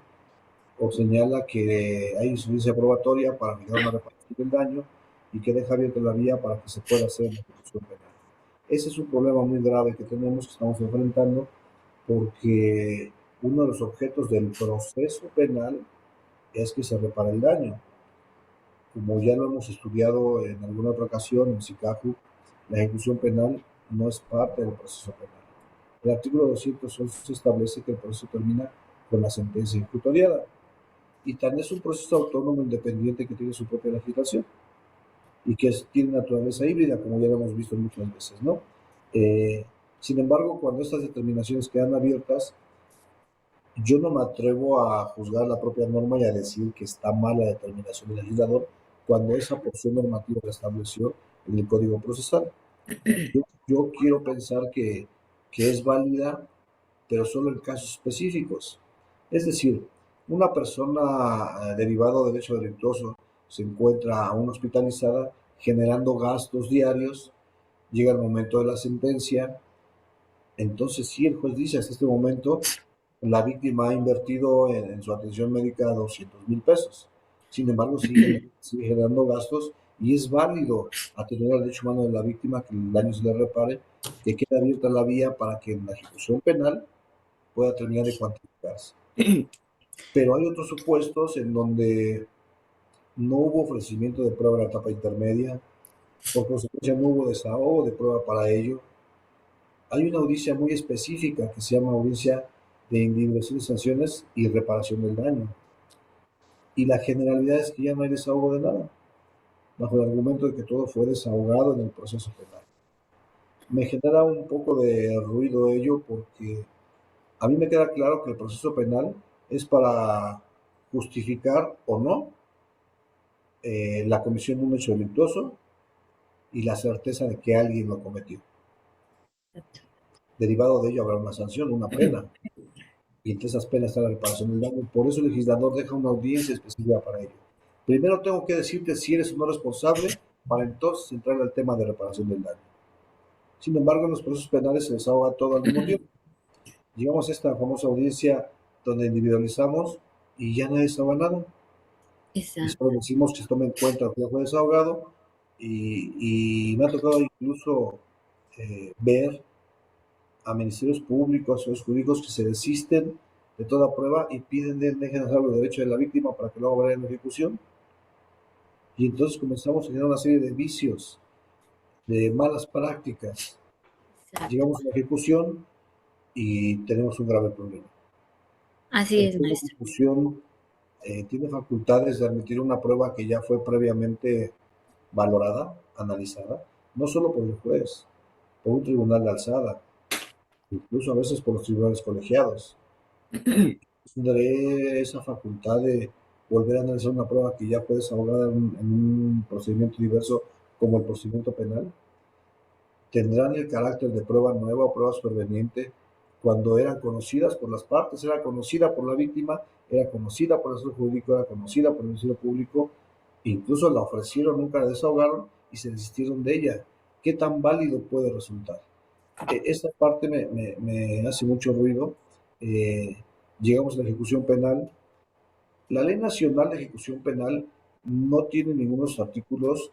o señala que hay insuficiencia probatoria para fijar una reparación del daño y que deja abierta la vía para que se pueda hacer la ejecución penal. Ese es un problema muy grave que tenemos, que estamos enfrentando, porque uno de los objetos del proceso penal es que se repare el daño. Como ya lo hemos estudiado en alguna otra ocasión en SICAJU, la ejecución penal no es parte del proceso penal. El artículo 211 establece que el proceso termina con la sentencia ejecutoriada y tan es un proceso autónomo independiente que tiene su propia legislación y que tiene naturaleza híbrida, como ya lo hemos visto muchas veces, ¿no? Eh, Sin embargo, cuando estas determinaciones quedan abiertas, yo no me atrevo a juzgar la propia norma y a decir que está mal la determinación del legislador cuando esa porción normativa la estableció en el Código Procesal. Yo quiero pensar que es válida, pero solo en casos específicos. Es decir, una persona derivada del hecho delictuoso se encuentra aún hospitalizada generando gastos diarios, llega el momento de la sentencia, entonces sí, el juez dice, hasta este momento la víctima ha invertido en su atención médica 200,000 pesos. Sin embargo, sigue generando gastos y es válido atender al derecho humano de la víctima que el daño se le repare, que quede abierta la vía para que en la ejecución penal pueda terminar de cuantificarse. Pero hay otros supuestos en donde no hubo ofrecimiento de prueba en la etapa intermedia, por consecuencia no hubo desahogo de prueba para ello. Hay una audiencia muy específica que se llama audiencia de individuación de sanciones y reparación del daño. Y la generalidad es que ya no hay desahogo de nada, bajo el argumento de que todo fue desahogado en el proceso penal. Me genera un poco de ruido ello porque a mí me queda claro que el proceso penal es para justificar o no la comisión de un hecho delictuoso y la certeza de que alguien lo cometió. Derivado de ello habrá una sanción, una pena, y entre esas penas está la reparación del daño. Por eso el legislador deja una audiencia específica para ello. Primero tengo que decirte si eres o no responsable para entonces entrar al tema de reparación del daño. Sin embargo, en los procesos penales se desahoga todo al mismo tiempo. Llegamos a esta famosa audiencia donde individualizamos y ya nadie desahoga nada. Y Exacto. solo decimos que se tome en cuenta que ya fue desahogado y me ha tocado incluso ver a ministerios públicos o jurídicos que se desisten de toda prueba y piden dejen hacer los derechos de la víctima para que luego vaya en ejecución. Y entonces comenzamos a generar una serie de vicios, de malas prácticas. Exacto. Llegamos a la ejecución y tenemos un grave problema. Así El es, juez de maestro. ejecución tiene facultades de admitir una prueba que ya fue previamente valorada, analizada, no solo por el juez, por un tribunal de alzada, incluso a veces por los tribunales colegiados. Tendré esa facultad de volver a analizar una prueba que ya fue desahogada en un procedimiento diverso como el procedimiento penal. Tendrán el carácter de prueba nueva o prueba superveniente cuando eran conocidas por las partes, era conocida por la víctima, era conocida por el asesor jurídico, era conocida por el Ministerio Público, incluso la ofrecieron, nunca la desahogaron y se desistieron de ella. ¿Qué tan válido puede resultar? Esta parte me hace mucho ruido. Eh, Llegamos a la ejecución penal. La Ley Nacional de Ejecución Penal no tiene ningunos artículos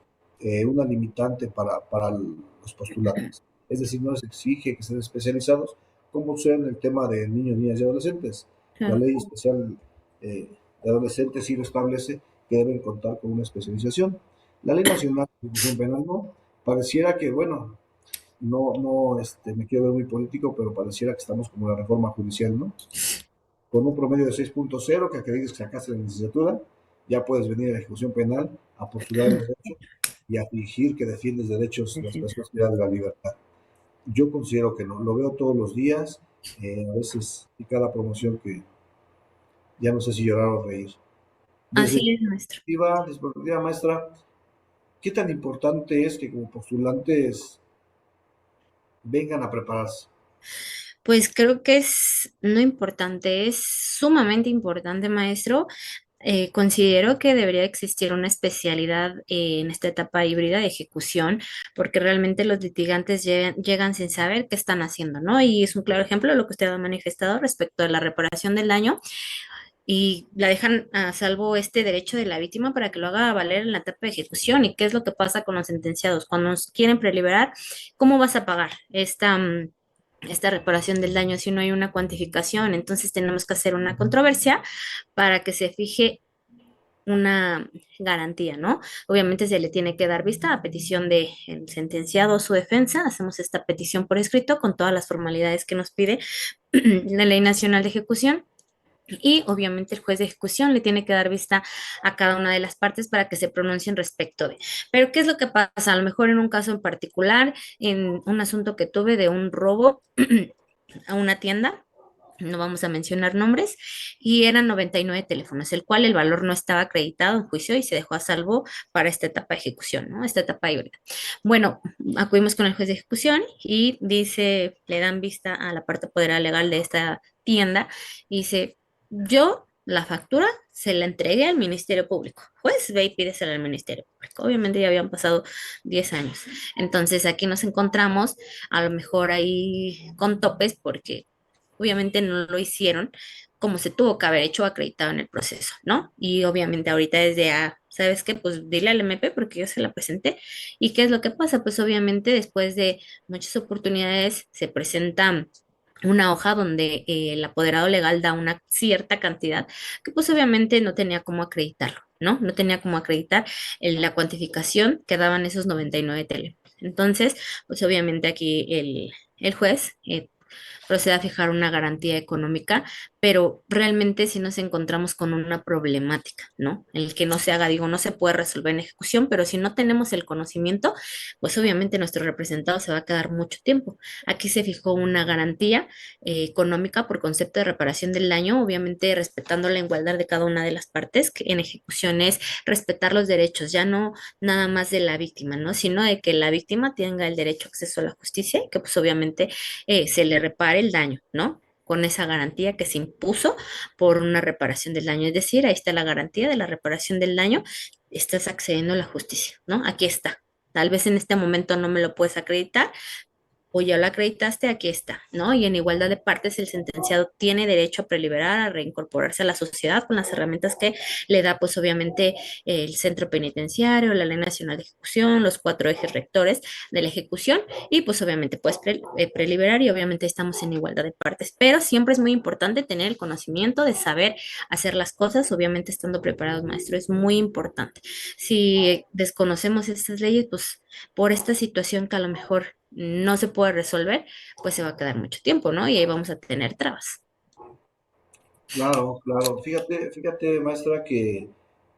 una limitante para los postulantes. Es decir, no les exige que estén especializados, como sucede en el tema de niños, niñas y adolescentes. La Claro. ley especial de adolescentes sí lo establece que deben contar con una especialización. La Ley Nacional de Ejecución Penal no. Pareciera que, bueno, me quiero ver muy político, pero pareciera que estamos como la reforma judicial, ¿no? Con un promedio de 6.0 que acredites que sacaste la licenciatura, ya puedes venir a la ejecución penal a postular el derecho y a fingir que defiendes derechos de las Defensa. personas privadas de la libertad. Yo considero que no, lo veo todos los días, a veces y cada promoción que ya no sé si llorar o reír. Así es, maestro. Desde su perspectiva, maestra, ¿qué tan importante es que como postulantes vengan a prepararse? Pues creo que es no importante, es sumamente importante, maestro. Considero que debería existir una especialidad en esta etapa híbrida de ejecución, porque realmente los litigantes llegan sin saber qué están haciendo, ¿no? Y es un claro ejemplo de lo que usted ha manifestado respecto a la reparación del daño. y la dejan a salvo este derecho de la víctima para que lo haga valer en la etapa de ejecución. ¿Y qué es lo que pasa con los sentenciados? Cuando nos quieren preliberar, ¿cómo vas a pagar esta reparación del daño si no hay una cuantificación? Entonces tenemos que hacer una controversia para que se fije una garantía, ¿no? Obviamente se le tiene que dar vista a petición del sentenciado o su defensa. Hacemos esta petición por escrito con todas las formalidades que nos pide la Ley Nacional de Ejecución. Y obviamente el juez de ejecución le tiene que dar vista a cada una de las partes para que se pronuncien respecto de. Pero ¿qué es lo que pasa? A lo mejor en un caso en particular, en un asunto que tuve de un robo a una tienda, no vamos a mencionar nombres, y eran 99 teléfonos, el cual el valor no estaba acreditado en juicio y se dejó a salvo para esta etapa de ejecución, ¿no? Esta etapa híbrida. Bueno, acudimos con el juez de ejecución y dice, le dan vista a la parte apoderada legal de esta tienda y dice, yo la factura se la entregué al Ministerio Público. Juez, ve y pídesela al Ministerio Público. Obviamente ya habían pasado 10 años. Entonces aquí nos encontramos a lo mejor ahí con topes porque obviamente no lo hicieron como se tuvo que haber hecho acreditado en el proceso, ¿no? Y obviamente ahorita desde ¿sabes qué? Pues dile al MP porque yo se la presenté. ¿Y qué es lo que pasa? Pues obviamente después de muchas oportunidades se presenta una hoja donde el apoderado legal da una cierta cantidad que pues obviamente no tenía cómo acreditarlo, ¿no? No tenía cómo acreditar la cuantificación que daban esos 99 teléfonos. Entonces, pues obviamente aquí el juez procede a fijar una garantía económica, pero realmente si nos encontramos con una problemática, ¿no? El que no se haga, digo, no se puede resolver en ejecución, pero si no tenemos el conocimiento, pues obviamente nuestro representado se va a quedar mucho tiempo. Aquí se fijó una garantía económica por concepto de reparación del daño, obviamente respetando la igualdad de cada una de las partes, que en ejecución es respetar los derechos, ya no nada más de la víctima, ¿no? Sino de que la víctima tenga el derecho a acceso a la justicia y que pues obviamente se le repare el daño, ¿no? Con esa garantía que se impuso por una reparación del daño. Es decir, ahí está la garantía de la reparación del daño, estás accediendo a la justicia, ¿no? Aquí está. Tal vez en este momento no me lo puedes acreditar, o ya lo acreditaste, aquí está, ¿no? Y en igualdad de partes, el sentenciado tiene derecho a preliberar, a reincorporarse a la sociedad con las herramientas que le da, pues obviamente, el centro penitenciario, la Ley Nacional de Ejecución, los 4 ejes rectores de la ejecución, y pues obviamente puedes preliberar y obviamente estamos en igualdad de partes, pero siempre es muy importante tener el conocimiento de saber hacer las cosas, obviamente estando preparados, maestro, es muy importante. Si desconocemos estas leyes, pues por esta situación que a lo mejor no se puede resolver, pues se va a quedar mucho tiempo, ¿no? Y ahí vamos a tener trabas. Claro, claro. Fíjate, maestra, que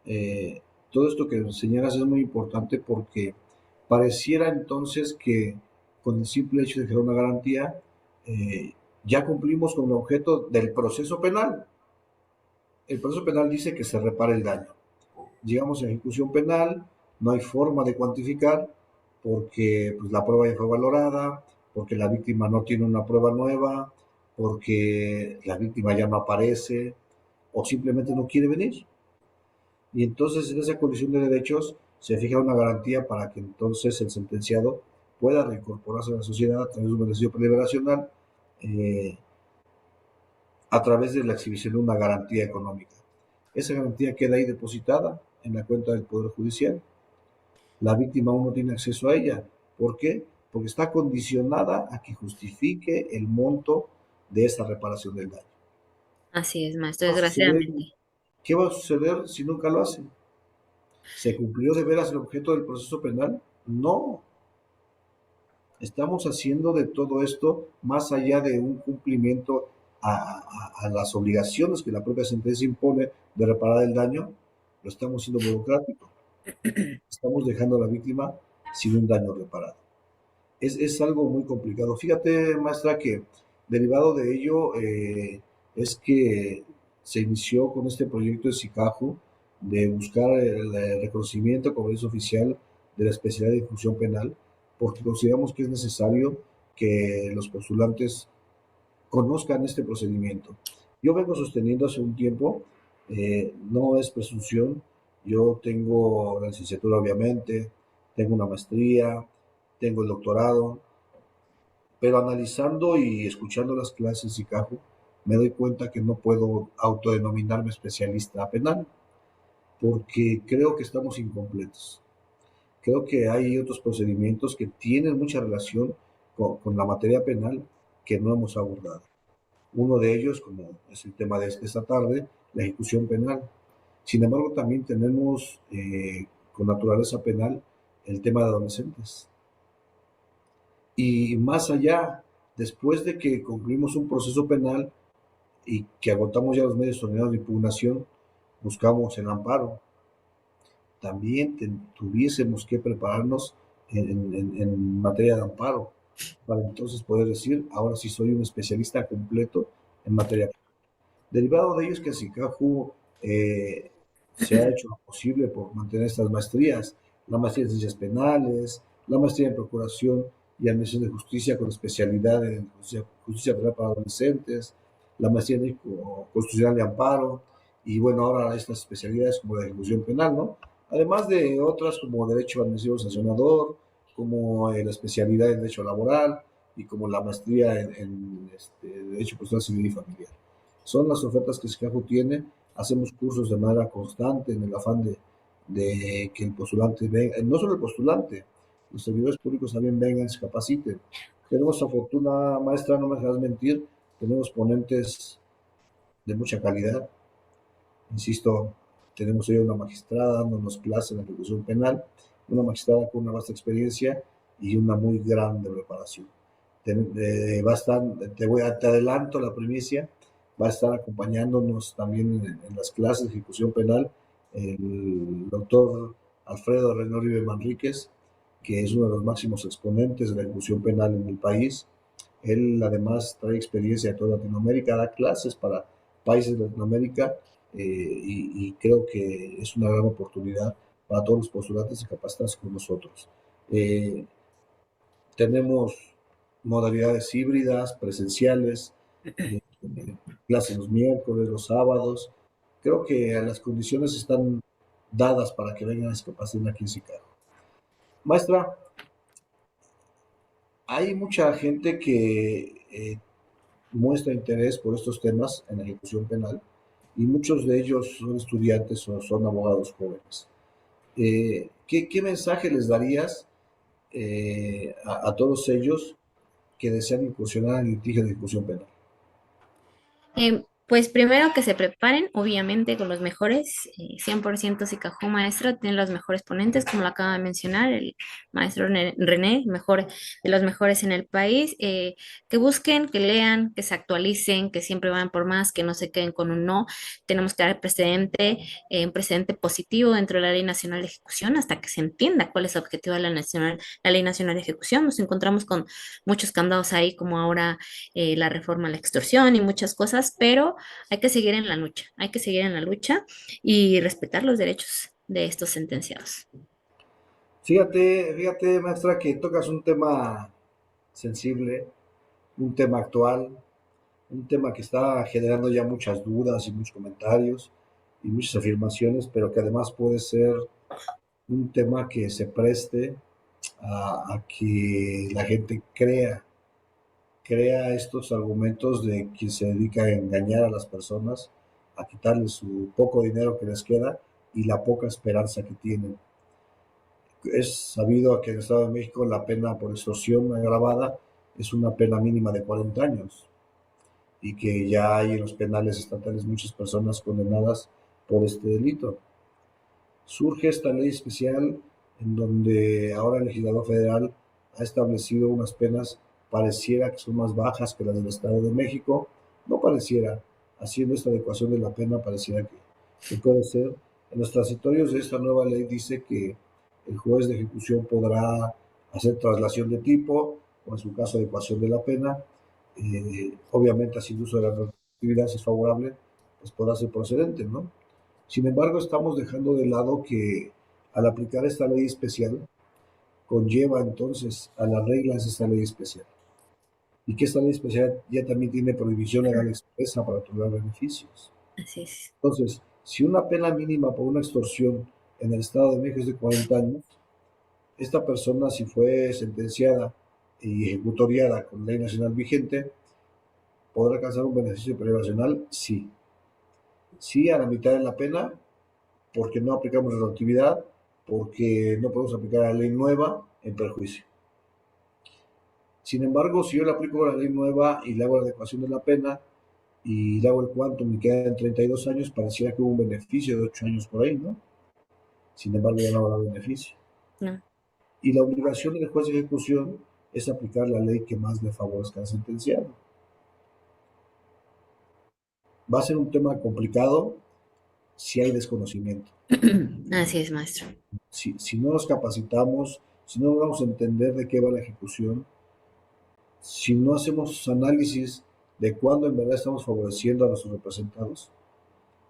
eh, todo esto que nos señalas es muy importante porque pareciera entonces que con el simple hecho de generar una garantía, ya cumplimos con el objeto del proceso penal. El proceso penal dice que se repare el daño. Llegamos a ejecución penal, no hay forma de cuantificar porque pues, la prueba ya fue valorada, porque la víctima no tiene una prueba nueva, porque la víctima ya no aparece o simplemente no quiere venir. Y entonces en esa condición de derechos se fija una garantía para que entonces el sentenciado pueda reincorporarse a la sociedad a través de un beneficio preliberacional, eh, a través de la exhibición de una garantía económica. Esa garantía queda ahí depositada en la cuenta del Poder Judicial. La víctima aún no tiene acceso a ella. ¿Por qué? Porque está condicionada a que justifique el monto de esa reparación del daño. Así es, maestro, ¿Qué va a suceder, desgraciadamente. ¿Qué va a suceder si nunca lo hacen? ¿Se cumplió de veras el objeto del proceso penal? No. Estamos haciendo de todo esto más allá de un cumplimiento a las obligaciones que la propia sentencia impone de reparar el daño, lo estamos haciendo burocrático. Estamos dejando a la víctima sin un daño reparado. Es algo muy complicado. Fíjate, maestra, que derivado de ello es que se inició con este proyecto de SICAJU de buscar el reconocimiento como es oficial de la especialidad de ejecución penal, porque consideramos que es necesario que los postulantes conozcan este procedimiento. Yo vengo sosteniendo hace un tiempo, no es presunción, yo tengo la licenciatura obviamente, tengo una maestría, tengo el doctorado, pero analizando y escuchando las clases de ICAJO, me doy cuenta que no puedo autodenominarme especialista penal, porque creo que estamos incompletos. Creo que hay otros procedimientos que tienen mucha relación con la materia penal que no hemos abordado. Uno de ellos, como es el tema de esta tarde, la ejecución penal. Sin embargo, también tenemos con naturaleza penal el tema de adolescentes. Y más allá, después de que concluimos un proceso penal y que agotamos ya los medios ordinarios de impugnación, buscamos el amparo. También tuviésemos que prepararnos en materia de amparo para entonces poder decir, ahora sí soy un especialista completo en materia. Derivado de ello es que SICAJU se ha hecho lo posible por mantener estas maestrías, la maestría en ciencias penales, la maestría en procuración y administración de justicia con especialidad en justicia penal para adolescentes, la maestría en constitucional de amparo y bueno, ahora estas especialidades como la ejecución penal, ¿no? Además de otras como derecho administrativo sancionador, como la especialidad en derecho laboral y como la maestría en derecho personal civil y familiar. Son las ofertas que SICAJU tiene. Hacemos cursos de manera constante en el afán de que el postulante venga, no solo el postulante, los servidores públicos también vengan, se capaciten. Tenemos la fortuna, maestra, no me dejarás mentir, tenemos ponentes de mucha calidad. Insisto, tenemos hoy una magistrada dándonos clases en ejecución penal, una magistrada con una vasta experiencia y una muy grande preparación. Va a estar, te adelanto la primicia, va a estar acompañándonos también en las clases de ejecución penal el doctor Alfredo René Uribe Manríquez, que es uno de los máximos exponentes de la ejecución penal en el país. Él además trae experiencia de toda Latinoamérica, da clases para países de Latinoamérica y creo que es una gran oportunidad para todos los postulantes y capacitarse con nosotros. Eh, Tenemos modalidades híbridas, presenciales, clases los miércoles, los sábados. Creo que las condiciones están dadas para que vengan a discapacidad aquí en Chicago. Maestra, hay mucha gente que muestra interés por estos temas en la ejecución penal y muchos de ellos son estudiantes o son abogados jóvenes. ¿Qué mensaje les darías a todos ellos que desean incursionar en el litigio de ejecución penal? Pues primero que se preparen, obviamente con los mejores, 100% Sicaju Maestra, tiene los mejores ponentes, como lo acaba de mencionar, el maestro René, el mejor de los mejores en el país, que busquen, que lean, que se actualicen, que siempre van por más, que no se queden con un no. Tenemos que dar precedente, un precedente positivo dentro de la Ley Nacional de Ejecución hasta que se entienda cuál es el objetivo de la Ley Nacional de Ejecución. Nos encontramos con muchos candados ahí, como ahora la reforma a la extorsión y muchas cosas, pero hay que seguir en la lucha, hay que seguir en la lucha y respetar los derechos de estos sentenciados. Fíjate, maestra, que tocas un tema sensible, un tema actual, un tema que está generando ya muchas dudas y muchos comentarios y muchas afirmaciones, pero que además puede ser un tema que se preste a que la gente crea estos argumentos de quien se dedica a engañar a las personas, a quitarles su poco dinero que les queda y la poca esperanza que tienen. Es sabido que en el Estado de México la pena por extorsión agravada es una pena mínima de 40 años y que ya hay en los penales estatales muchas personas condenadas por este delito. Surge esta ley especial en donde ahora el legislador federal ha establecido unas penas pareciera que son más bajas que las del Estado de México, no pareciera, haciendo esta adecuación de la pena pareciera que puede ser. En los transitorios de esta nueva ley dice que el juez de ejecución podrá hacer traslación de tipo o en su caso adecuación de la pena, obviamente haciendo uso de las normatividades es favorable, pues podrá ser procedente, ¿no? Sin embargo, estamos dejando de lado que al aplicar esta ley especial conlleva entonces a las reglas de esta ley especial y que esta ley especial ya también tiene prohibición legal expresa para otorgar beneficios. Así es. Entonces, si una pena mínima por una extorsión en el Estado de México es de 40 años, esta persona si fue sentenciada y ejecutoriada con ley nacional vigente, ¿Podrá alcanzar un beneficio prevencional? Sí. Sí, a la mitad de la pena, porque no aplicamos la relatividad, porque no podemos aplicar la ley nueva en perjuicio. Sin embargo, si yo le aplico la ley nueva y le hago la adecuación de la pena y le hago el quantum y queda en 32 años, pareciera que hubo un beneficio de 8 años por ahí, ¿no? Sin embargo, ya no habrá beneficio. No, Y la obligación del juez de ejecución es aplicar la ley que más le favorezca al sentenciado. Va a ser un tema complicado si hay desconocimiento. así es, maestro. Si no nos capacitamos, si no vamos a entender de qué va la ejecución, si no hacemos análisis de cuándo en verdad estamos favoreciendo a nuestros representados,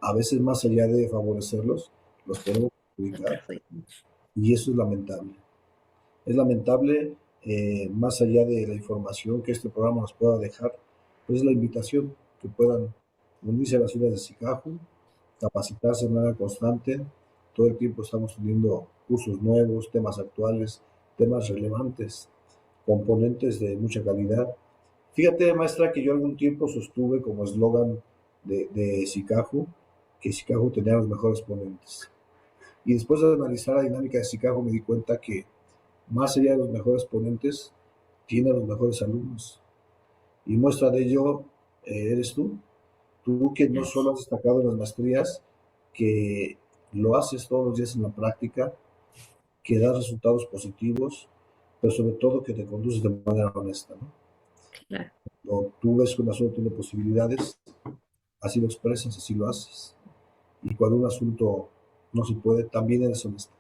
a veces más allá de favorecerlos, los podemos Los perjudicar. perjudicamos. Y eso es lamentable. Es lamentable, más allá de la información que este programa nos pueda dejar, pues la invitación que puedan unirse a las filas de SICAJU, capacitarse de manera constante. Todo el tiempo estamos teniendo cursos nuevos, temas actuales, temas relevantes, componentes de mucha calidad. Fíjate, maestra, que yo algún tiempo sostuve como eslogan de SICAJU que SICAJU tenía los mejores ponentes. Y después de analizar la dinámica de SICAJU me di cuenta que más allá de los mejores ponentes, tiene a los mejores alumnos. Y muestra de ello eres tú. Tú que no Gracias. solo has destacado en las maestrías, que lo haces todos los días en la práctica, que das resultados positivos, pero sobre todo que te conduces de manera honesta, ¿no? Claro, Cuando tú ves que un asunto tiene posibilidades, así lo expresas, así lo haces. Y cuando un asunto no se puede, también eres honesto.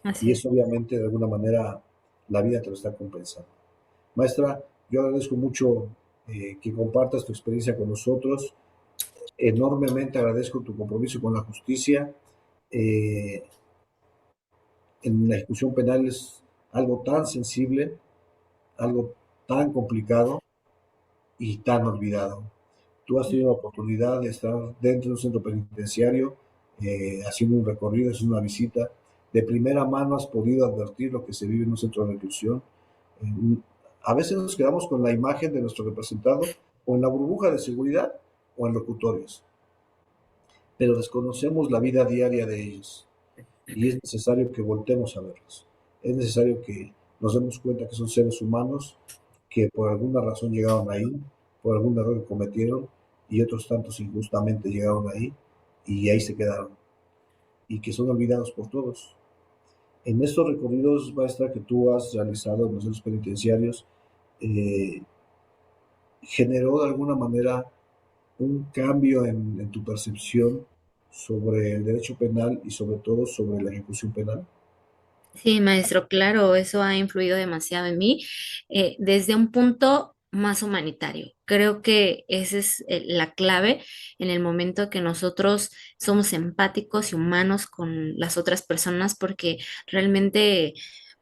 así Y es. eso obviamente de alguna manera la vida te lo está compensando. Maestra, yo agradezco mucho que compartas tu experiencia con nosotros. Enormemente agradezco tu compromiso con la justicia. Eh, en la ejecución penal es algo tan sensible, algo tan complicado y tan olvidado. Tú has tenido la oportunidad de estar dentro de un centro penitenciario, haciendo un recorrido, haciendo una visita. De primera mano has podido advertir lo que se vive en un centro de reclusión. Eh, a veces nos quedamos con la imagen de nuestro representado o en la burbuja de seguridad o en locutorios, pero desconocemos la vida diaria de ellos y es necesario que voltemos a verlos. Es necesario que nos demos cuenta que son seres humanos que por alguna razón llegaron ahí, por algún error que cometieron y otros tantos injustamente llegaron ahí y ahí se quedaron y que son olvidados por todos. En estos recorridos, maestra, que tú has realizado en los centros penitenciarios, eh, generó de alguna manera un cambio en tu percepción sobre el derecho penal y sobre todo sobre la ejecución penal. Sí, maestro, claro, eso ha influido demasiado en mí desde un punto más humanitario. Creo que esa es la clave en el momento que nosotros somos empáticos y humanos con las otras personas, porque realmente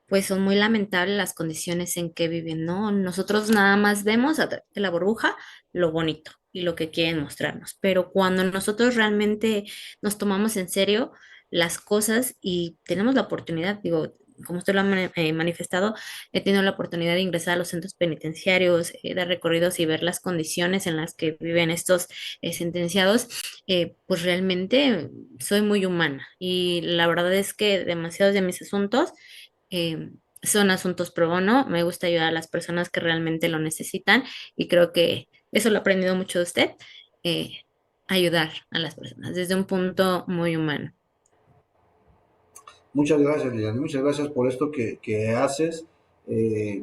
pues son muy lamentables las condiciones en que viven, ¿no? Nosotros nada más vemos a través de la burbuja lo bonito y lo que quieren mostrarnos, pero cuando nosotros realmente nos tomamos en serio las cosas y tenemos la oportunidad, digo, como usted lo ha manifestado, he tenido la oportunidad de ingresar a los centros penitenciarios, dar recorridos y ver las condiciones en las que viven estos sentenciados, pues realmente soy muy humana y la verdad es que demasiados de mis asuntos eh, son asuntos pro bono. Me gusta ayudar a las personas que realmente lo necesitan y creo que eso lo he aprendido mucho de usted, eh, ayudar a las personas desde un punto muy humano. Muchas gracias, Lilian. Muchas gracias por esto que haces.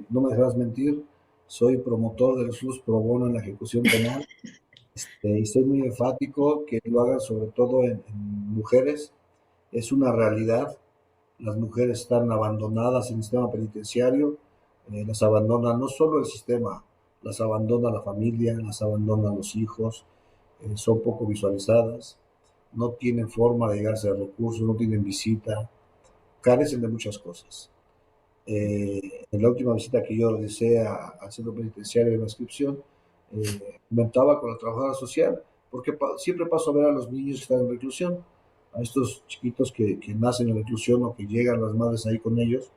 No me dejarás mentir, soy promotor de los usos pro bono en la ejecución penal. Y soy muy enfático que lo hagan sobre todo en mujeres. Es una realidad. Las mujeres están abandonadas en el sistema penitenciario. Las abandona no solo el sistema, las abandona la familia, las abandonan los hijos. Son poco visualizadas. No tienen forma de llegarse a recursos, no tienen visita, carecen de muchas cosas. En la última visita que yo realicé al centro penitenciario de la inscripción, comentaba con la trabajadora social, porque siempre paso a ver a los niños que están en reclusión, a estos chiquitos que nacen en reclusión o que llegan las madres ahí con ellos,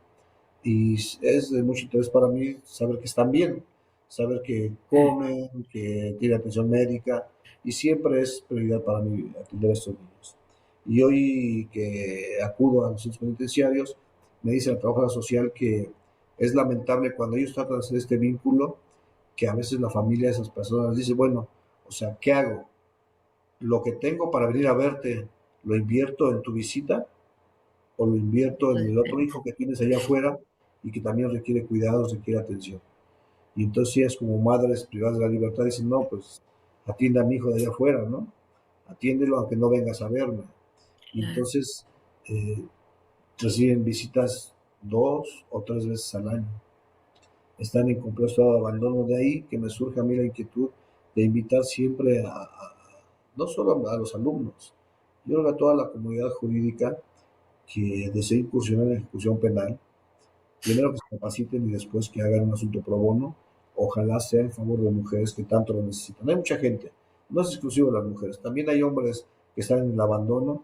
y es de mucho interés para mí saber que están bien, saber que comen, que tienen atención médica, y siempre es prioridad para mí atender a estos niños. Y hoy que acudo a los centros penitenciarios, me dice la trabajadora social que es lamentable cuando ellos tratan de hacer este vínculo, que a veces la familia de esas personas dice, bueno, o sea, ¿qué hago? ¿Lo que tengo para venir a verte lo invierto en tu visita o lo invierto en el otro hijo que tienes allá afuera y que también requiere cuidados, requiere atención? Y entonces ellas como madres privadas de la libertad dicen, no, pues atienda a mi hijo de allá afuera, ¿no? Atiéndelo aunque no vengas a verme. Y Claro. entonces eh, reciben visitas 2 o 3 veces al año. Están en completo estado de abandono. De ahí que me surge a mí la inquietud de invitar siempre no solo a los alumnos, yo creo que a toda la comunidad jurídica que desee incursionar en la ejecución penal, primero que se capaciten y después que hagan un asunto pro bono, ojalá sea en favor de mujeres que tanto lo necesitan. Hay mucha gente, no es exclusivo de las mujeres, también hay hombres que están en el abandono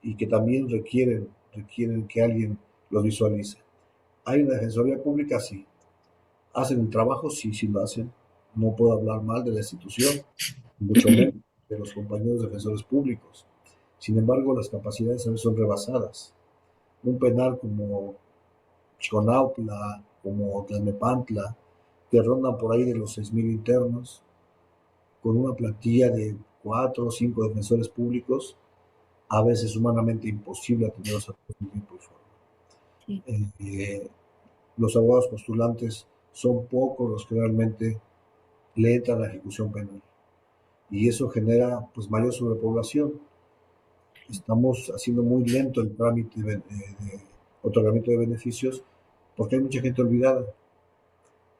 y que también requieren que alguien los visualice. Hay una defensoría pública, sí. ¿Hacen el trabajo? Sí, sí lo hacen. No puedo hablar mal de la institución, mucho menos de los compañeros defensores públicos. Sin embargo, las capacidades a veces son rebasadas. Un penal como Chiconautla, como Tlalnepantla, que rondan por ahí de los 6,000 internos, con una plantilla de 4 o 5 defensores públicos, a veces humanamente imposible atenderlos a todos en tiempo y forma. Sí. Eh, los abogados postulantes son pocos los que realmente le entran a la ejecución penal y eso genera pues mayor sobrepoblación. Estamos haciendo muy lento el trámite de otorgamiento de beneficios porque hay mucha gente olvidada.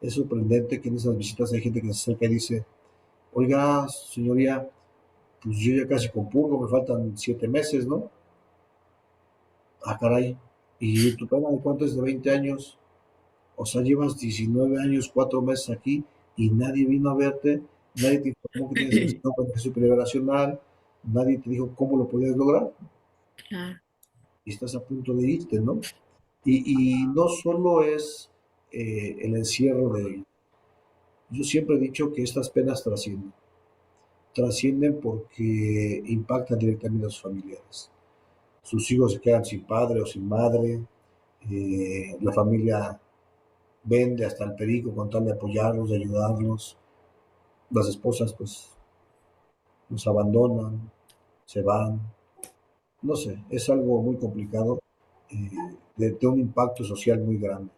Es sorprendente que en esas visitas hay gente que se acerca y dice, oiga, señoría, pues yo ya casi compurgo, me faltan 7 meses, ¿no? Ah, caray. ¿Y tu pena de cuánto es? De 20 años. O sea, llevas 19 años, 4 meses aquí y nadie vino a verte, nadie te informó que tienes el sistema de beneficio preliberacional, nadie te dijo cómo lo podías lograr Claro. y estás a punto de irte, ¿no? Y no solo es el encierro de... Yo siempre he dicho que estas penas trascienden porque impactan directamente a sus familiares. Sus hijos se quedan sin padre o sin madre, la familia vende hasta el perico con tal de apoyarlos, de ayudarlos. Las esposas pues los abandonan, se van, no sé, es algo muy complicado, eh, de un impacto social muy grande.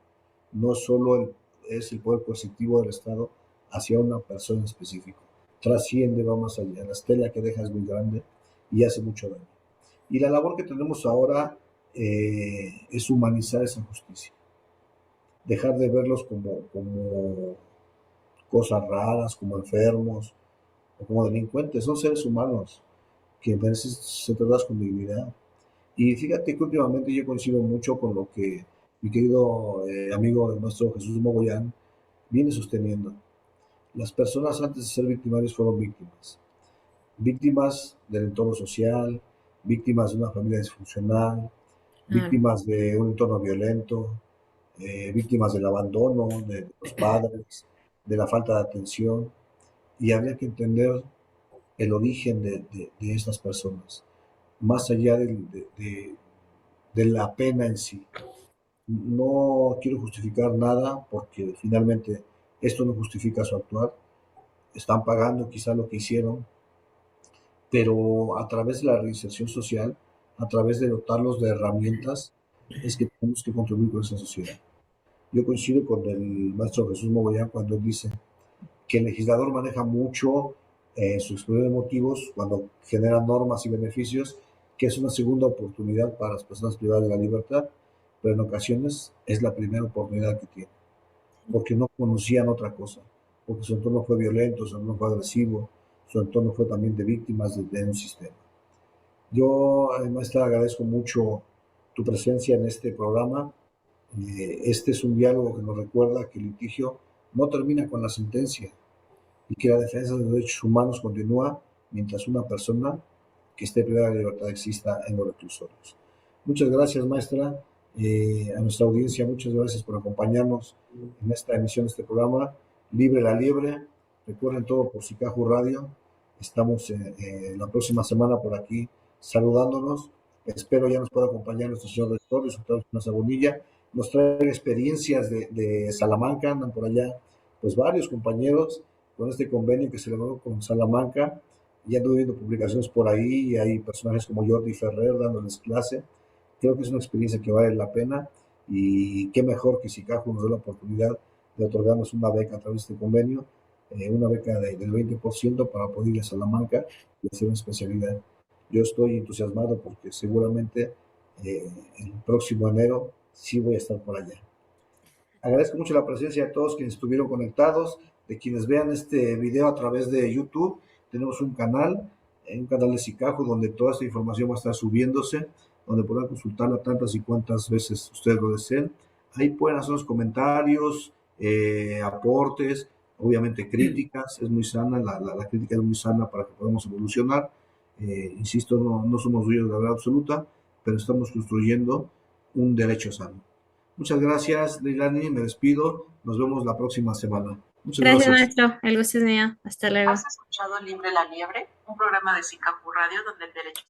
No solo es el poder coercitivo del Estado hacia una persona específica, trasciende, va más allá, la estela que deja es muy grande y hace mucho daño. Y la labor que tenemos ahora es humanizar esa justicia, dejar de verlos como cosas raras, como enfermos o como delincuentes, son seres humanos que merecen ser tratados con dignidad. Y fíjate que últimamente yo coincido mucho con lo que mi querido amigo de nuestro Jesús Mogollán viene sosteniendo. Las personas antes de ser victimarios fueron víctimas. Víctimas del entorno social, víctimas de una familia disfuncional, Claro. víctimas de un entorno violento, víctimas del abandono de los padres, de la falta de atención. Y habría que entender el origen de estas personas, más allá de la pena en sí. No quiero justificar nada porque finalmente esto no justifica su actuar. Están pagando quizá lo que hicieron, pero a través de la reinserción social, a través de dotarlos de herramientas, es que tenemos que contribuir con esa sociedad. Yo coincido con el maestro Jesús Mogollán cuando él dice que el legislador maneja mucho su exposición de motivos cuando genera normas y beneficios, que es una segunda oportunidad para las personas privadas de la libertad, pero en ocasiones es la primera oportunidad que tienen, porque no conocían otra cosa, porque su entorno fue violento, su entorno fue agresivo, su entorno fue también de víctimas de un sistema. Yo, además, te agradezco mucho tu presencia en este programa. Este es un diálogo que nos recuerda que el litigio no termina con la sentencia y que la defensa de los derechos humanos continúa mientras una persona que esté privada de libertad exista en los reclusorios. Muchas gracias, maestra. A nuestra audiencia, muchas gracias por acompañarnos en esta emisión de este programa Libre la liebre. Recuerden todo por Sicaju Radio. Estamos la próxima semana por aquí saludándonos. Espero ya nos pueda acompañar nuestro señor rector, resultados de una Sabonilla. Nos trae experiencias de Salamanca, andan por allá, pues varios compañeros con este convenio que se logró con Salamanca. Ya ando viendo publicaciones por ahí y hay personajes como Jordi Ferrer dándoles clase. Creo que es una experiencia que vale la pena y qué mejor que Sicaju nos dé la oportunidad de otorgarnos una beca a través de este convenio, una beca del 20% para poder ir a Salamanca y hacer una especialidad. Yo estoy entusiasmado porque seguramente eh, el próximo enero sí voy a estar por allá. Agradezco mucho la presencia de todos quienes estuvieron conectados, de quienes vean este video a través de YouTube. Tenemos un canal de Sicaju, donde toda esta información va a estar subiéndose, donde podrán consultarla tantas y cuantas veces ustedes lo deseen. Ahí pueden hacer los comentarios, aportes, obviamente críticas. Es muy sana, la crítica es muy sana para que podamos evolucionar. Insisto, no somos dueños de la verdad absoluta, pero estamos construyendo un derecho sano. Muchas gracias, Leilani. Me despido. Nos vemos la próxima semana. Muchas Gracias, gracias. maestro. El gusto es mío. Hasta luego. ¿Has escuchado Libre la Liebre? Un programa de Sicaju Radio donde el derecho